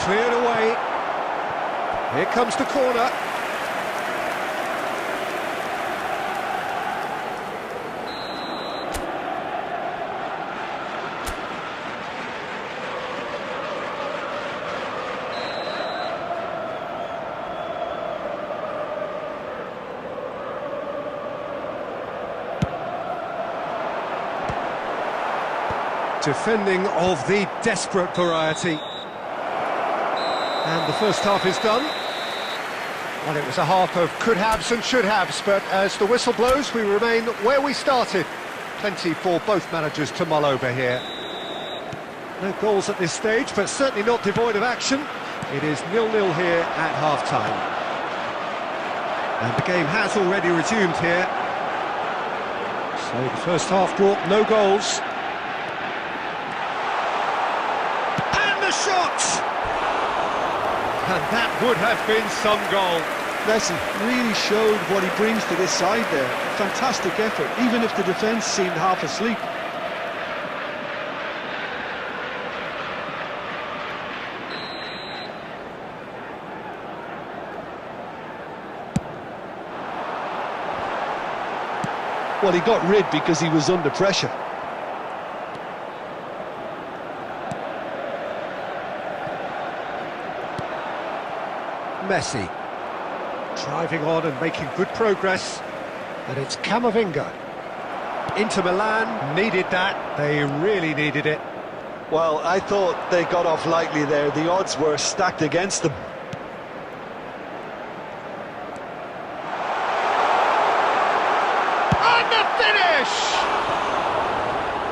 Speaker 1: Cleared away. Here comes the corner. Defending of the desperate variety. And the first half is done. Well, it was a half of could-haves and should-haves, but as the whistle blows, we remain where we started. Plenty for both managers to mull over here. No goals at this stage, but certainly not devoid of action. It is 0-0 here at half-time. And the game has already resumed here. So the first half brought no goals. Shot! And that would have been some goal.
Speaker 2: Messi really showed what he brings to this side there. Fantastic effort, even if the defence seemed half asleep. Well, he got rid because he was under pressure.
Speaker 1: Messi driving on and making good progress, and it's Camavinga. Inter Milan needed that, they really needed it.
Speaker 2: Well, I thought they got off lightly there. The odds were stacked against them.
Speaker 1: And the finish!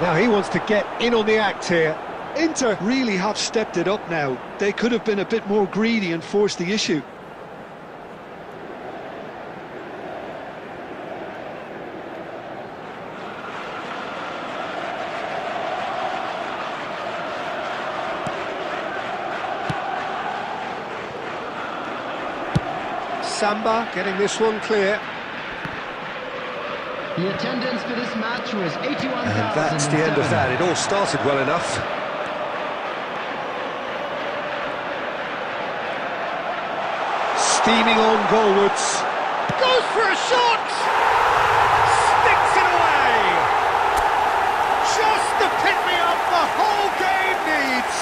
Speaker 1: Now he wants to get in on the act here.
Speaker 2: Inter really have stepped it up now. They could have been a bit more greedy and forced the issue.
Speaker 1: Samba getting this one clear.
Speaker 3: The attendance for this match was 81,000.
Speaker 1: And that's the end of that. It all started well enough. Steaming on goalwards. Goes for a shot! Sticks it away! Just the pick-me-up the whole game needs!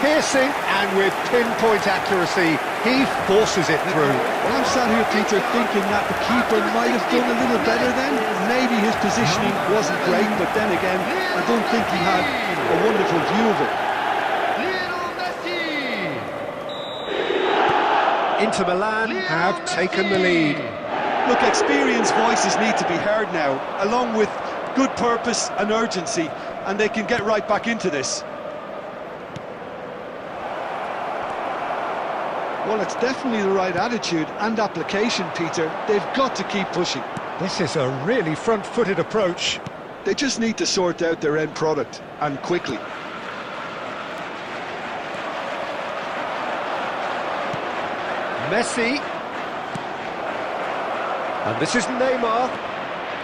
Speaker 1: Piercing, and with pinpoint accuracy, he forces it through.
Speaker 2: Well, I'm sat here, Peter, thinking that the keeper might have done a little better then. Maybe his positioning wasn't great, but then again, I don't think he had a wonderful view of it.
Speaker 1: Inter Milan have taken the lead.
Speaker 2: Look, experienced voices need to be heard now, along with good purpose and urgency, and they can get right back into this. Well, it's definitely the right attitude and application, Peter. They've got to keep pushing.
Speaker 1: This is a really front-footed approach.
Speaker 2: They just need to sort out their end product, and quickly.
Speaker 1: Messi. And this is Neymar.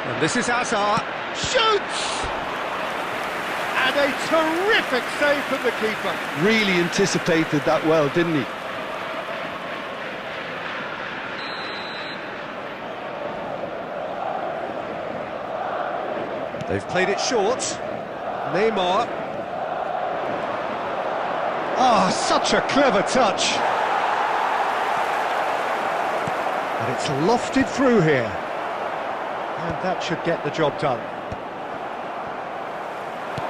Speaker 1: And this is Hazard. Shoots! And a terrific save from the keeper.
Speaker 2: Really anticipated that well, didn't he?
Speaker 1: They've played it short. Neymar. Ah, such a clever touch. And it's lofted through here. And that should get the job done.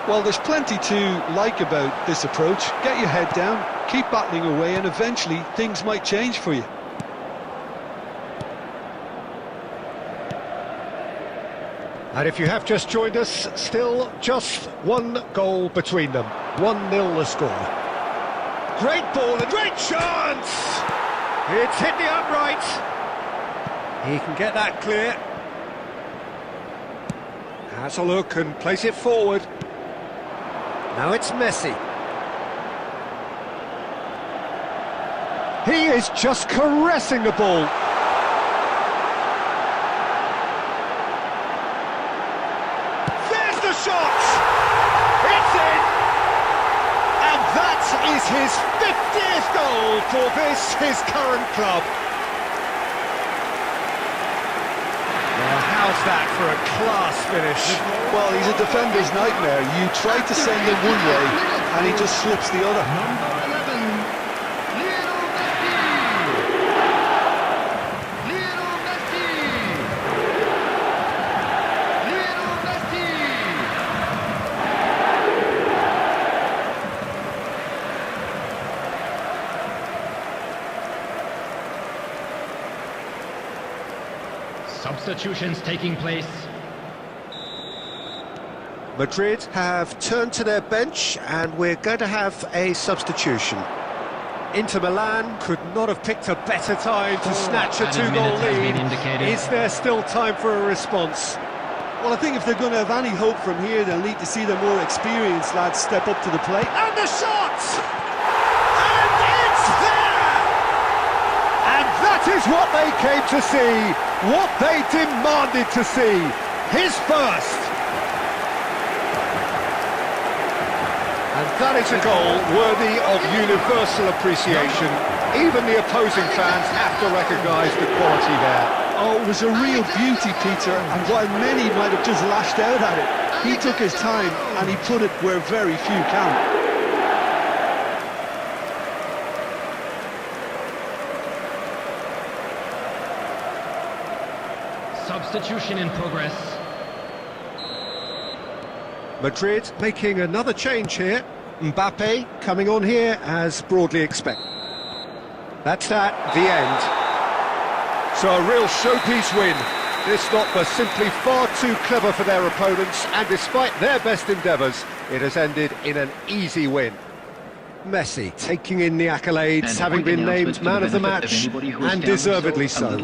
Speaker 2: Well, there's plenty to like about this approach. Get your head down, keep battling away, and eventually things might change for you.
Speaker 1: And if you have just joined us, still just one goal between them. 1-0 the score. Great ball, a great chance! It's hit the upright. He can get that clear. Has a look and place it forward. Now it's Messi. He is just caressing the ball. There's the shot! It's in! And that is his 50th goal for his current club. Well, how's that for a class finish?
Speaker 2: Well, he's a defender's nightmare. You try to send him one way, and he just slips the other.
Speaker 3: Number 11, Lionel Messi. Lionel Messi. Lionel Messi.
Speaker 4: Substitutions taking place.
Speaker 1: Madrid have turned to their bench and we're going to have a substitution. Inter Milan could not have picked a better time to snatch a two-goal lead. Is there still time for a response?
Speaker 2: Well, I think if they're going to have any hope from here, they'll need to see the more experienced lads step up to the plate.
Speaker 1: And the shot! And it's there! And that is what they came to see, what they demanded to see. His first. And that is a goal worthy of universal appreciation. Even the opposing fans have to recognise the quality there.
Speaker 2: Oh, it was a real beauty, Peter, and while many might have just lashed out at it, he took his time and he put it where very few can.
Speaker 4: Substitution in progress.
Speaker 1: Madrid making another change here. Mbappe coming on here as broadly expected. That's that, the end. So a real showpiece win. This lot were simply far too clever for their opponents, and despite their best endeavours, it has ended in an easy win. Messi taking in the accolades, having been named man of the match, and deservedly so.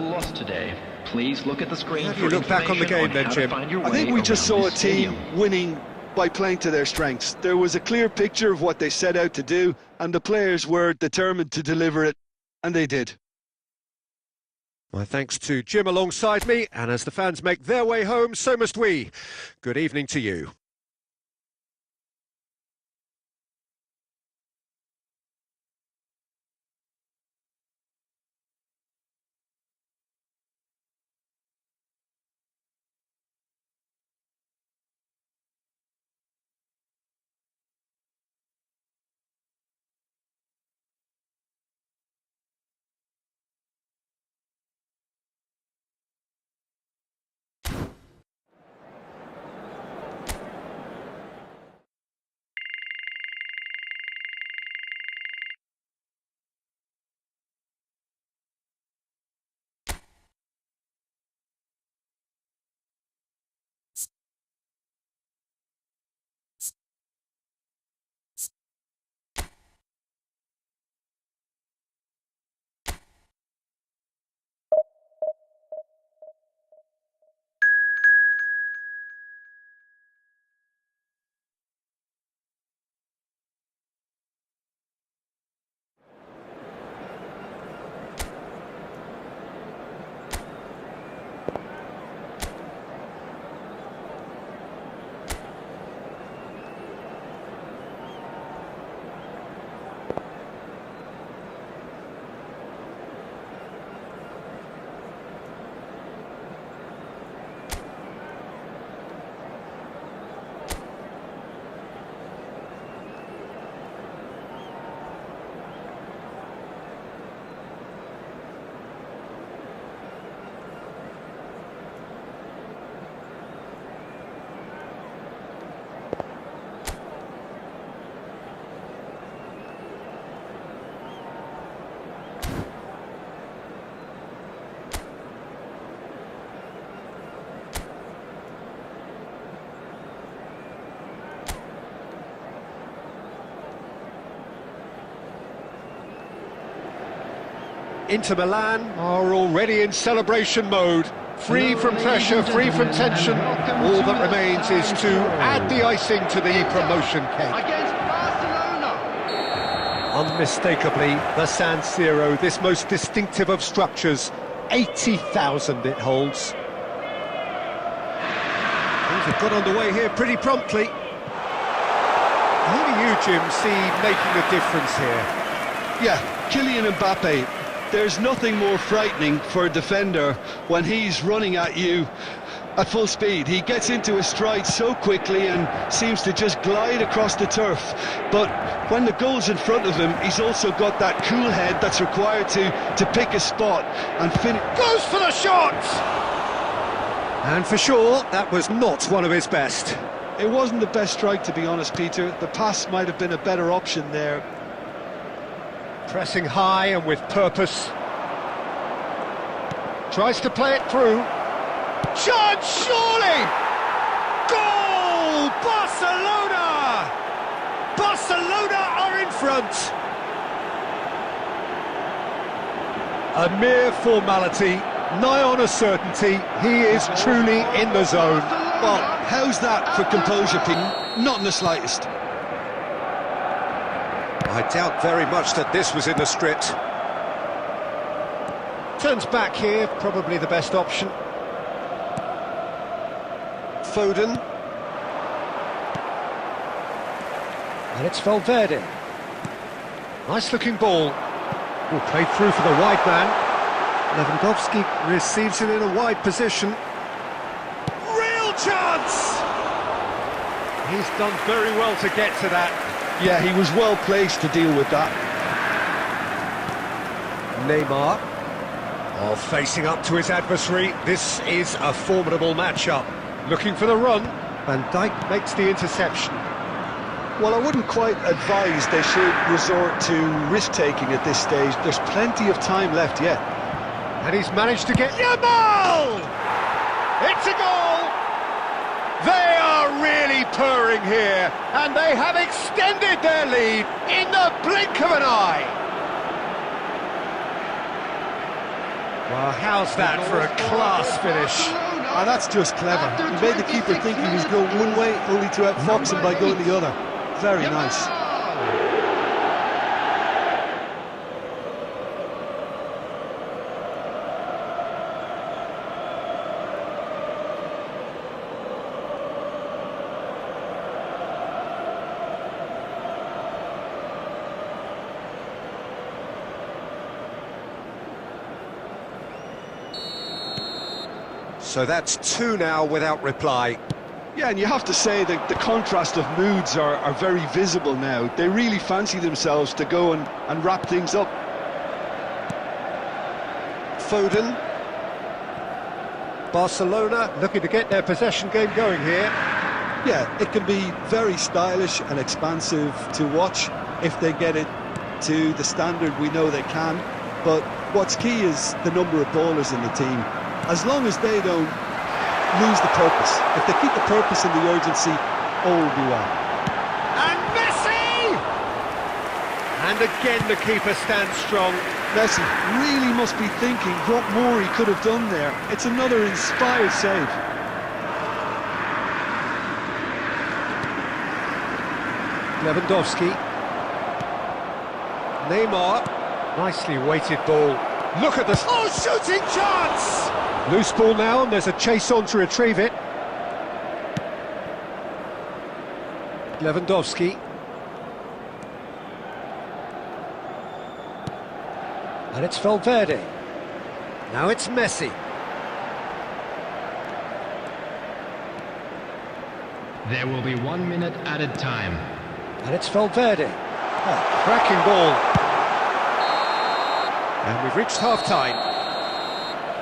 Speaker 4: Please look at the screen.
Speaker 1: How do you look back on the game then, Jim?
Speaker 2: I think we just saw a team winning by playing to their strengths. There was a clear picture of what they set out to do, and the players were determined to deliver it, and they did.
Speaker 1: My thanks to Jim alongside me, and as the fans make their way home, so must we. Good evening to you. Inter Milan are already in celebration mode. Free from pressure, free from tension. All that remains is to add the icing to the promotion cake.
Speaker 3: Against Barcelona.
Speaker 1: Unmistakably, the San Siro, this most distinctive of structures. 80,000 it holds. Things have got underway here pretty promptly. Who do you, Jim, see making a difference here?
Speaker 2: Yeah, Kylian Mbappe. There's nothing more frightening for a defender when he's running at you at full speed. He gets into his stride so quickly and seems to just glide across the turf. But when the goal's in front of him, he's also got that cool head that's required to pick a spot and finish.
Speaker 1: Goes for the shot! And for sure, that was not one of his best.
Speaker 2: It wasn't the best strike, to be honest, Peter. The pass might have been a better option there.
Speaker 1: Pressing high and with purpose. Tries to play it through. Chance, surely! Goal! Barcelona! Barcelona are in front. A mere formality, nigh on a certainty. He is truly in the zone.
Speaker 2: Well, how's that for composure, Peter? Not in the slightest.
Speaker 1: I doubt very much that this was in the script. Turns back here, probably the best option. Foden. And it's Valverde. Nice looking ball. Oh, played through for the wide man. Lewandowski receives it in a wide position. Real chance! He's done very well to get to that.
Speaker 2: Yeah, he was well placed to deal with that.
Speaker 1: Neymar. Oh, facing up to his adversary. This is a formidable matchup. Looking for the run. Van Dijk makes the interception.
Speaker 2: Well, I wouldn't quite advise they should resort to risk-taking at this stage. There's plenty of time left yet.
Speaker 1: And he's managed to get Yamal! It's a goal! They are really purring here, and they have extended their lead in the blink of an eye. Well, how's that for a class finish?
Speaker 2: Ah, that's just clever. He made the keeper think he was going one way, only to outfox him by going the other. Very nice.
Speaker 1: So that's two now without reply.
Speaker 2: Yeah, and you have to say that the contrast of moods are very visible now. They really fancy themselves to go and wrap things up.
Speaker 1: Foden. Barcelona looking to get their possession game going here.
Speaker 2: Yeah, it can be very stylish and expansive to watch if they get it to the standard we know they can. But what's key is the number of ballers in the team. As long as they don't lose the purpose, if they keep the purpose and the urgency, all will be well.
Speaker 1: And Messi! And again the keeper stands strong.
Speaker 2: Messi really must be thinking what more he could have done there. It's another inspired save.
Speaker 1: Lewandowski. Neymar. Nicely weighted ball. Look at this. Oh, shooting chance! Loose ball now, and there's a chase on to retrieve it. Lewandowski. And it's Valverde. Now it's Messi.
Speaker 4: There will be 1 minute added time.
Speaker 1: And it's Valverde. Oh, cracking ball. And we've reached half-time.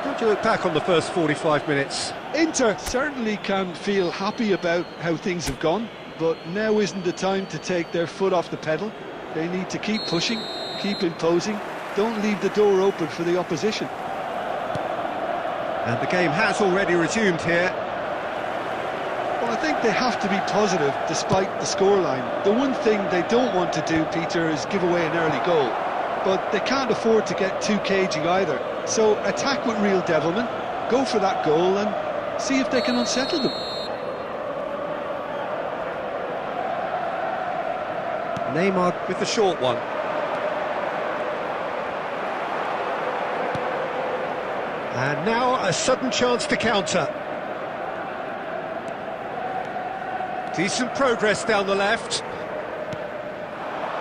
Speaker 1: How do you look back on the first 45 minutes?
Speaker 2: Inter certainly can feel happy about how things have gone, but now isn't the time to take their foot off the pedal. They need to keep pushing, keep imposing, don't leave the door open for the opposition.
Speaker 1: And the game has already resumed here.
Speaker 2: Well, I think they have to be positive despite the scoreline. The one thing they don't want to do, Peter, is give away an early goal. but they can't afford to get too cagey either. So attack with real devilment, go for that goal and see if they can unsettle them.
Speaker 1: Neymar with the short one. And now a sudden chance to counter. Decent progress down the left.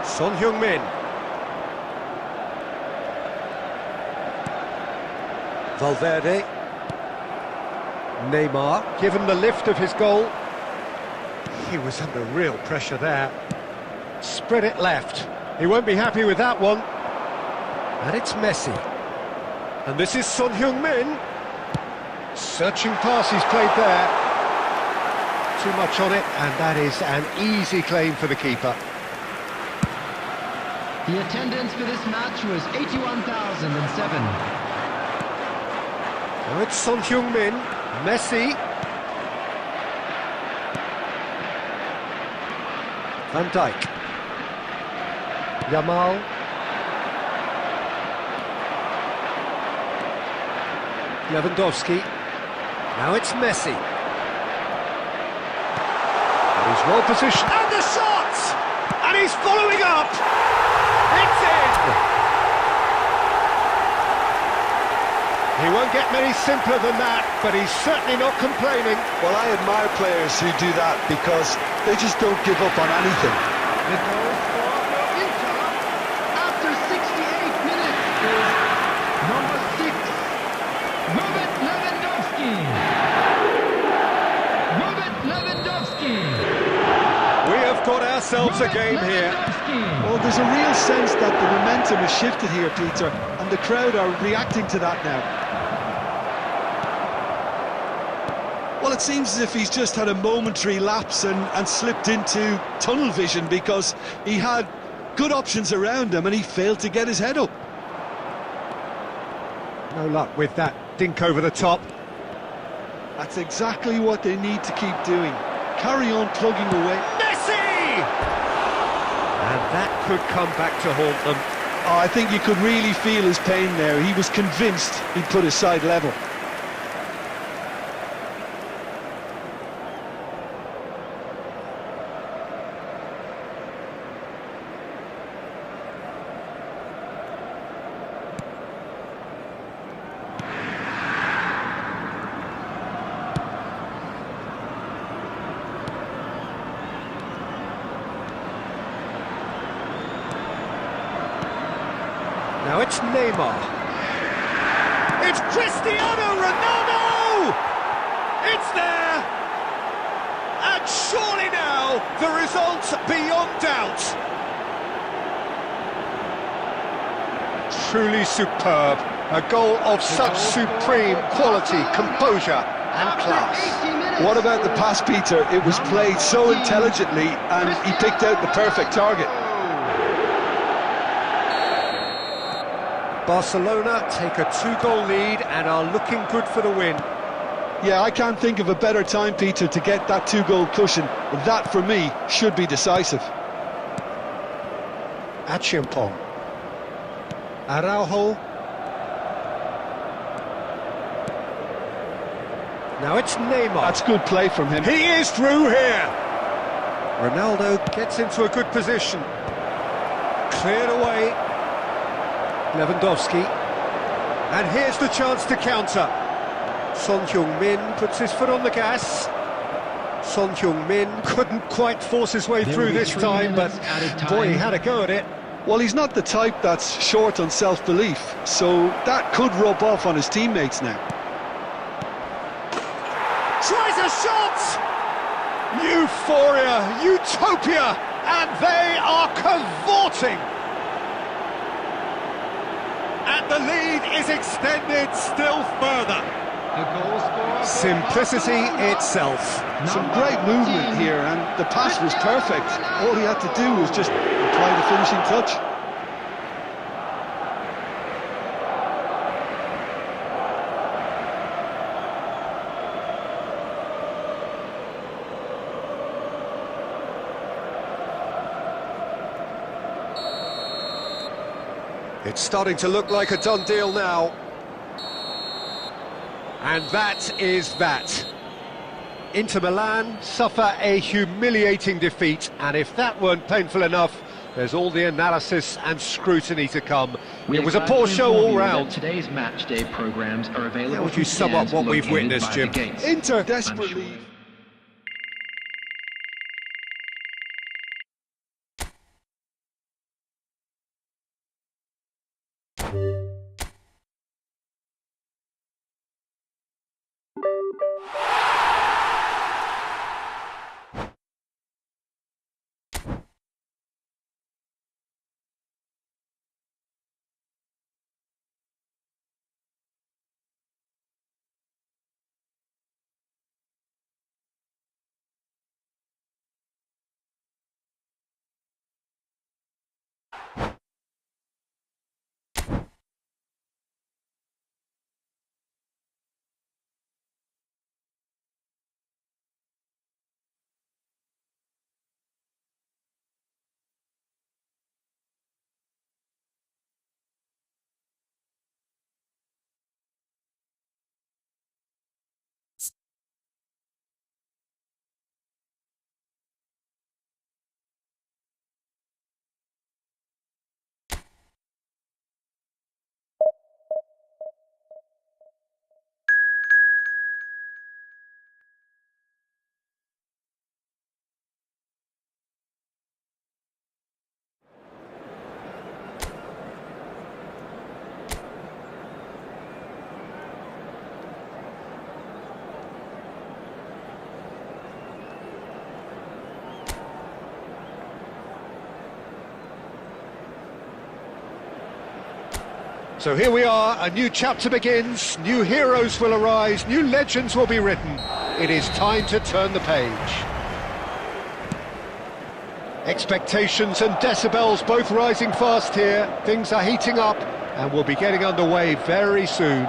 Speaker 1: Son Heung-min. Valverde. Neymar, given the lift of his goal. He was under real pressure there. Spread it left. He won't be happy with that one. And it's Messi. And this is Son Heung-min. Searching pass he's played there. Too much on it, and that is an easy claim for the keeper.
Speaker 4: The attendance for this match was 81,007.
Speaker 1: Now it's Son Heung-min. Messi. Van Dijk. Yamal. Lewandowski. Now it's Messi. And he's well positioned. And the shot! And he's following up! It's in! He won't get many simpler than that, but he's certainly not complaining.
Speaker 2: Well, I admire players who do that because they just don't give up on anything.
Speaker 4: The goal for Inter after 68 minutes is number 6, Robert Lewandowski. Robert Lewandowski.
Speaker 1: We have got ourselves a game here.
Speaker 2: Well, there's a real sense that the momentum has shifted here, Peter, and the crowd are reacting to that now. Well, it seems as if he's just had a momentary lapse and slipped into tunnel vision because he had good options around him and he failed to get his head up.
Speaker 1: No luck with that dink over the top.
Speaker 2: That's exactly what they need to keep doing. Carry on plugging away.
Speaker 1: Messi! And that could come back to haunt them.
Speaker 2: Oh, I think you could really feel his pain there. He was convinced he'd put his side level.
Speaker 1: Now it's Neymar. It's Cristiano Ronaldo! It's there! And surely now, the result's beyond doubt. Truly superb. A goal of such supreme quality, composure and class.
Speaker 2: What about the pass, Peter? It was played so intelligently and he picked out the perfect target.
Speaker 1: Barcelona take a 2-goal lead and are looking good for the win.
Speaker 2: Yeah, I can't think of a better time, Peter, to get that 2-goal cushion. That, for me, should be decisive.
Speaker 1: Achiampong. Araujo. Now it's Neymar.
Speaker 2: That's good play from him.
Speaker 1: He is through here. Ronaldo gets into a good position. Cleared away. Lewandowski. And here's the chance to counter. Son Heung-min puts his foot on the gas. Son Heung-min couldn't quite force his way through this time, but boy, he had a go at it.
Speaker 2: Well, he's not the type that's short on self-belief, so that could rub off on his teammates now.
Speaker 1: Tries a shot! Euphoria, utopia, and they are cavorting. And the lead is extended still further.
Speaker 4: The goal scorer.
Speaker 1: Simplicity itself.
Speaker 2: Some great movement here, and the pass was perfect. All he had to do was just apply the finishing touch.
Speaker 1: It's starting to look like a done deal now. And that is that. Inter Milan suffer a humiliating defeat, and if that weren't painful enough, there's all the analysis and scrutiny to come. It was a poor show all round.
Speaker 4: Today's match day programs are available.
Speaker 1: How would you sum up what we've witnessed, Jim?
Speaker 2: Inter desperately...
Speaker 1: So here we are, a new chapter begins, new heroes will arise, new legends will be written. It is time to turn the page. Expectations and decibels both rising fast here. Things are heating up and we'll be getting underway very soon.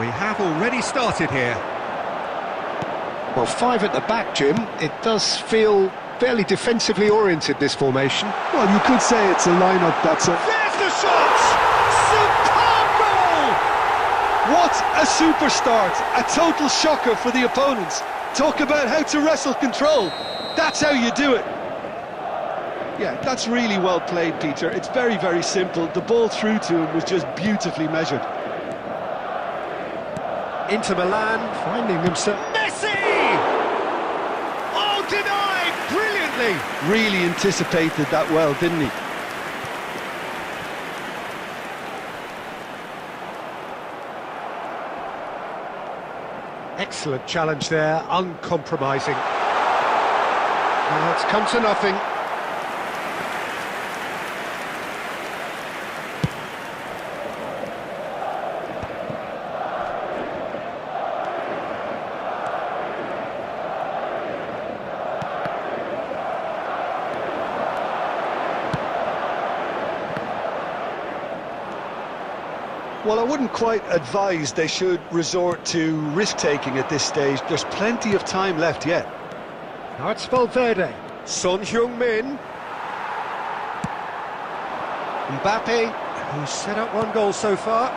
Speaker 1: We have already started here. Well, 5 at the back, Jim. It does feel fairly defensively oriented, this formation.
Speaker 2: Well, you could say it's a lineup that's a...
Speaker 1: There's the shot! Superb goal!
Speaker 2: What a super start! A total shocker for the opponents. Talk about how to wrestle control. That's how you do it. Yeah, that's really well played, Peter. It's very, very simple. The ball through to him was just beautifully measured.
Speaker 1: Inter Milan finding themselves... Messi! Oh, denied! Brilliantly!
Speaker 2: Really anticipated that well, didn't he?
Speaker 1: Excellent challenge there, uncompromising. Well, it's come to nothing.
Speaker 2: Well, I wouldn't quite advise they should resort to risk-taking at this stage. There's plenty of time left yet.
Speaker 1: Now it's Valverde. Son Heung-min. Mbappe, who's set up 1 goal so far.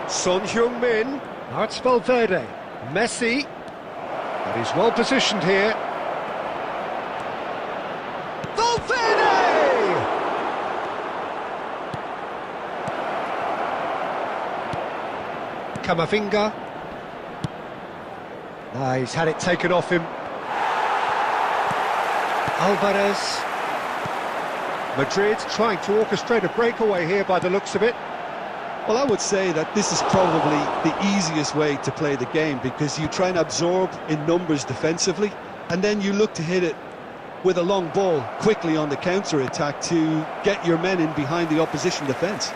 Speaker 1: Son Heung-min. Now it's Valverde. Messi. But he's well positioned here. Valverde! Camavinga. He's had it taken off him. Alvarez. Madrid trying to orchestrate a breakaway here by the looks of it.
Speaker 2: Well, I would say that this is probably the easiest way to play the game, because you try and absorb in numbers defensively, and then you look to hit it with a long ball quickly on the counter-attack to get your men in behind the opposition defence.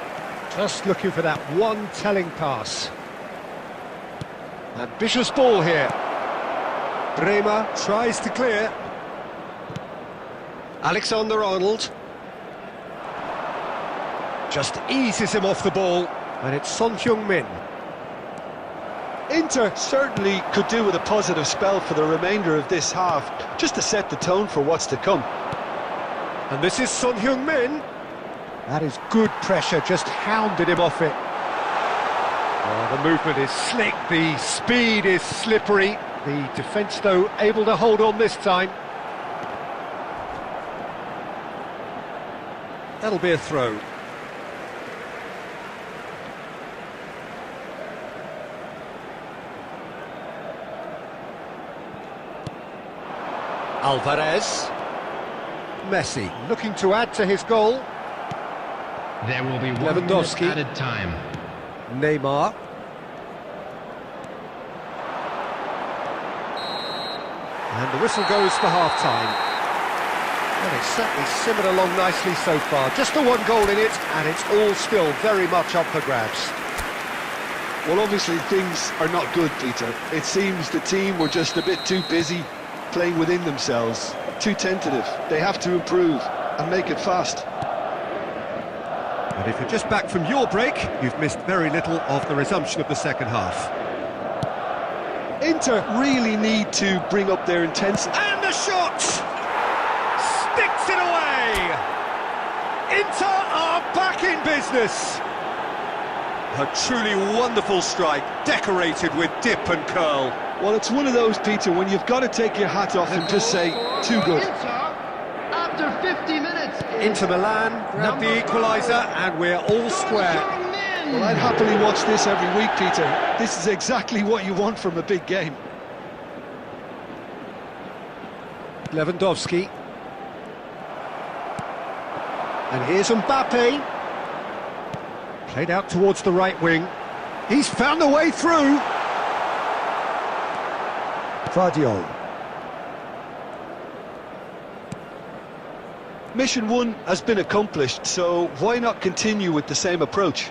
Speaker 1: Just looking for that one telling pass. Ambitious ball here. Bremer tries to clear. Alexander-Arnold. Just eases him off the ball, and it's Son Heung-min.
Speaker 2: Inter certainly could do with a positive spell for the remainder of this half, just to set the tone for what's to come.
Speaker 1: And this is Son Heung-min. That is good pressure, just hounded him off it. Oh, the movement is slick, the speed is slippery. The defence, though, able to hold on this time. That'll be a throw. Alvarez. Messi looking to add to his goal.
Speaker 4: There will be 1
Speaker 1: Lewandowski.
Speaker 4: minute added time.
Speaker 1: Neymar. And the whistle goes for half-time. And it's certainly simmered along nicely so far. Just the one goal in it, and it's all still very much up for grabs.
Speaker 2: Well, obviously things are not good, Peter. It seems the team were just a bit too busy playing within themselves, too tentative. They have to improve and make it fast.
Speaker 1: And if you're just back from your break, you've missed very little of the resumption of the second half.
Speaker 2: Inter really need to bring up their intensity.
Speaker 1: And the shot! Sticks it away! Inter are back in business! A truly wonderful strike, decorated with dip and curl.
Speaker 2: Well, it's one of those, Peter, when you've got to take your hat off and just say, too good.
Speaker 3: Inter, after 50 minutes.
Speaker 1: Inter Milan grab the equaliser, and we're all square.
Speaker 2: Well, I'd happily watch this every week, Peter. This is exactly what you want from a big game.
Speaker 1: Lewandowski. And here's Mbappe. Played out towards the right wing. He's found a way through. Vardiol.
Speaker 2: Mission 1 has been accomplished, so why not continue with the same approach?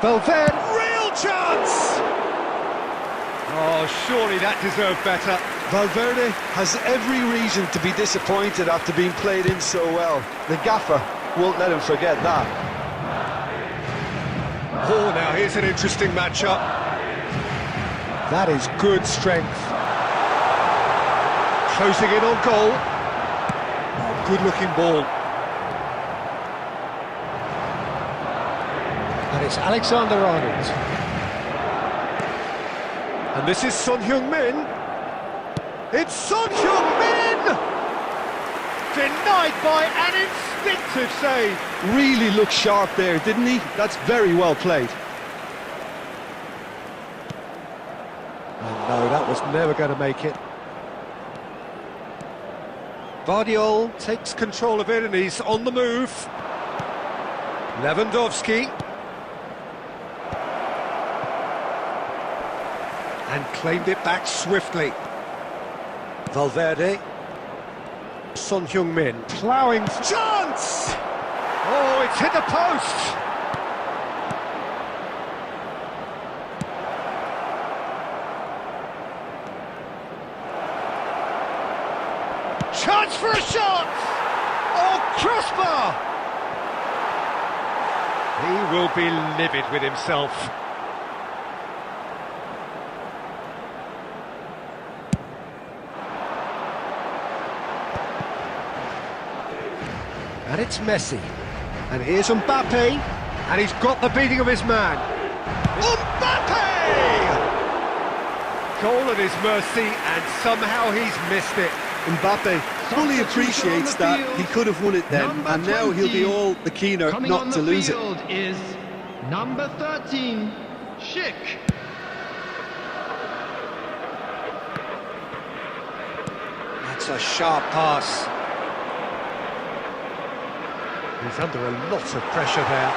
Speaker 1: Valverde, real chance! Oh, surely that deserved better.
Speaker 2: Valverde has every reason to be disappointed after being played in so well. The gaffer won't let him forget that.
Speaker 1: Oh, now here's an interesting matchup. That is good strength. Closing in on goal. Oh, good-looking ball. And it's Alexander-Arnold. And this is Son Heung-min. It's Son Heung-min! Denied by an instinctive save.
Speaker 2: Really looked sharp there, didn't he? That's very well played.
Speaker 1: Oh, no, that was never going to make it. Vardiol takes control of it and he's on the move. Lewandowski. And claimed it back swiftly. Valverde. Son Heung-min ploughing. Chance! Oh, it's hit the post! Chance for a shot! Oh, crossbar! He will be livid with himself. And it's Messi. And here's Mbappe. And he's got the beating of his man. Mbappe! Goal at his mercy, and somehow he's missed it.
Speaker 2: Mbappe fully appreciates that he could have won it then, and now he'll be all the keener not to lose it.
Speaker 3: Coming on the field is number 13, Schick.
Speaker 1: That's a sharp pass. He's under a lot of pressure there.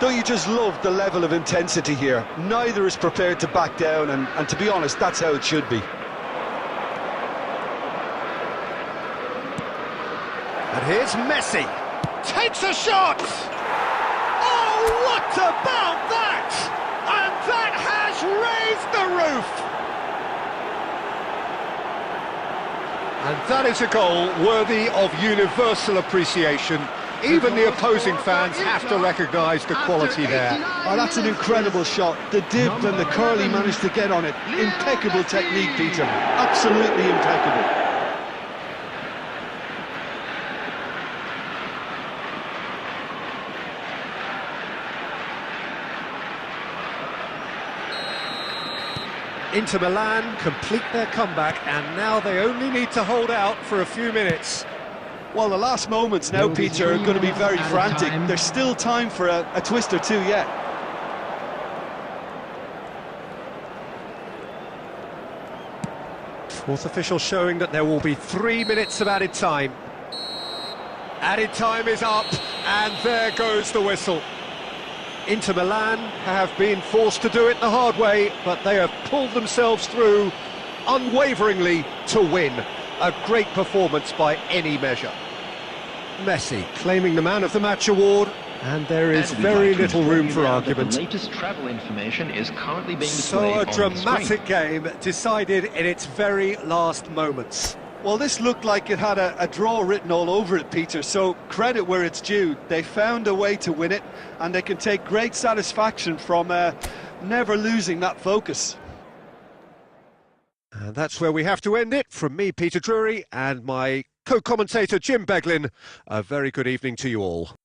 Speaker 2: Don't you just love the level of intensity here? Neither is prepared to back down, and to be honest, that's how it should be.
Speaker 1: And here's Messi. Takes a shot! Oh, what about that? And that has raised the roof! And that is a goal worthy of universal appreciation. Even the opposing fans have to recognise the quality there.
Speaker 2: Oh, that's an incredible shot. The dip and the curl he managed to get on it. Impeccable technique, Peter. Absolutely impeccable.
Speaker 1: Inter Milan complete their comeback, and now they only need to hold out for a few minutes.
Speaker 2: Well, the last moments now,
Speaker 3: Will be
Speaker 2: Peter, are
Speaker 3: 3
Speaker 2: going to be
Speaker 3: minutes
Speaker 2: very
Speaker 3: at a
Speaker 2: frantic.
Speaker 3: time.
Speaker 2: There's still time for a twist or two yet.
Speaker 1: Fourth official showing that there will be 3 minutes of added time. Added time is up, and there goes the whistle. Inter Milan have been forced to do it the hard way, but they have pulled themselves through unwaveringly to win. A great performance by any measure. Messi claiming the Man of the Match award, and there is
Speaker 4: And we'd
Speaker 1: very
Speaker 4: like to
Speaker 1: little
Speaker 4: inform
Speaker 1: room
Speaker 4: you
Speaker 1: for
Speaker 4: now that
Speaker 1: argument.
Speaker 4: The latest travel information is currently being
Speaker 1: So
Speaker 4: displayed
Speaker 1: a
Speaker 4: on the screen.
Speaker 1: dramatic game decided in its very last moments.
Speaker 2: Well, this looked like it had a draw written all over it, Peter, so credit where it's due. They found a way to win it, and they can take great satisfaction from never losing that focus.
Speaker 1: And that's where we have to end it. From me, Peter Drury, and my co-commentator Jim Beglin, a very good evening to you all.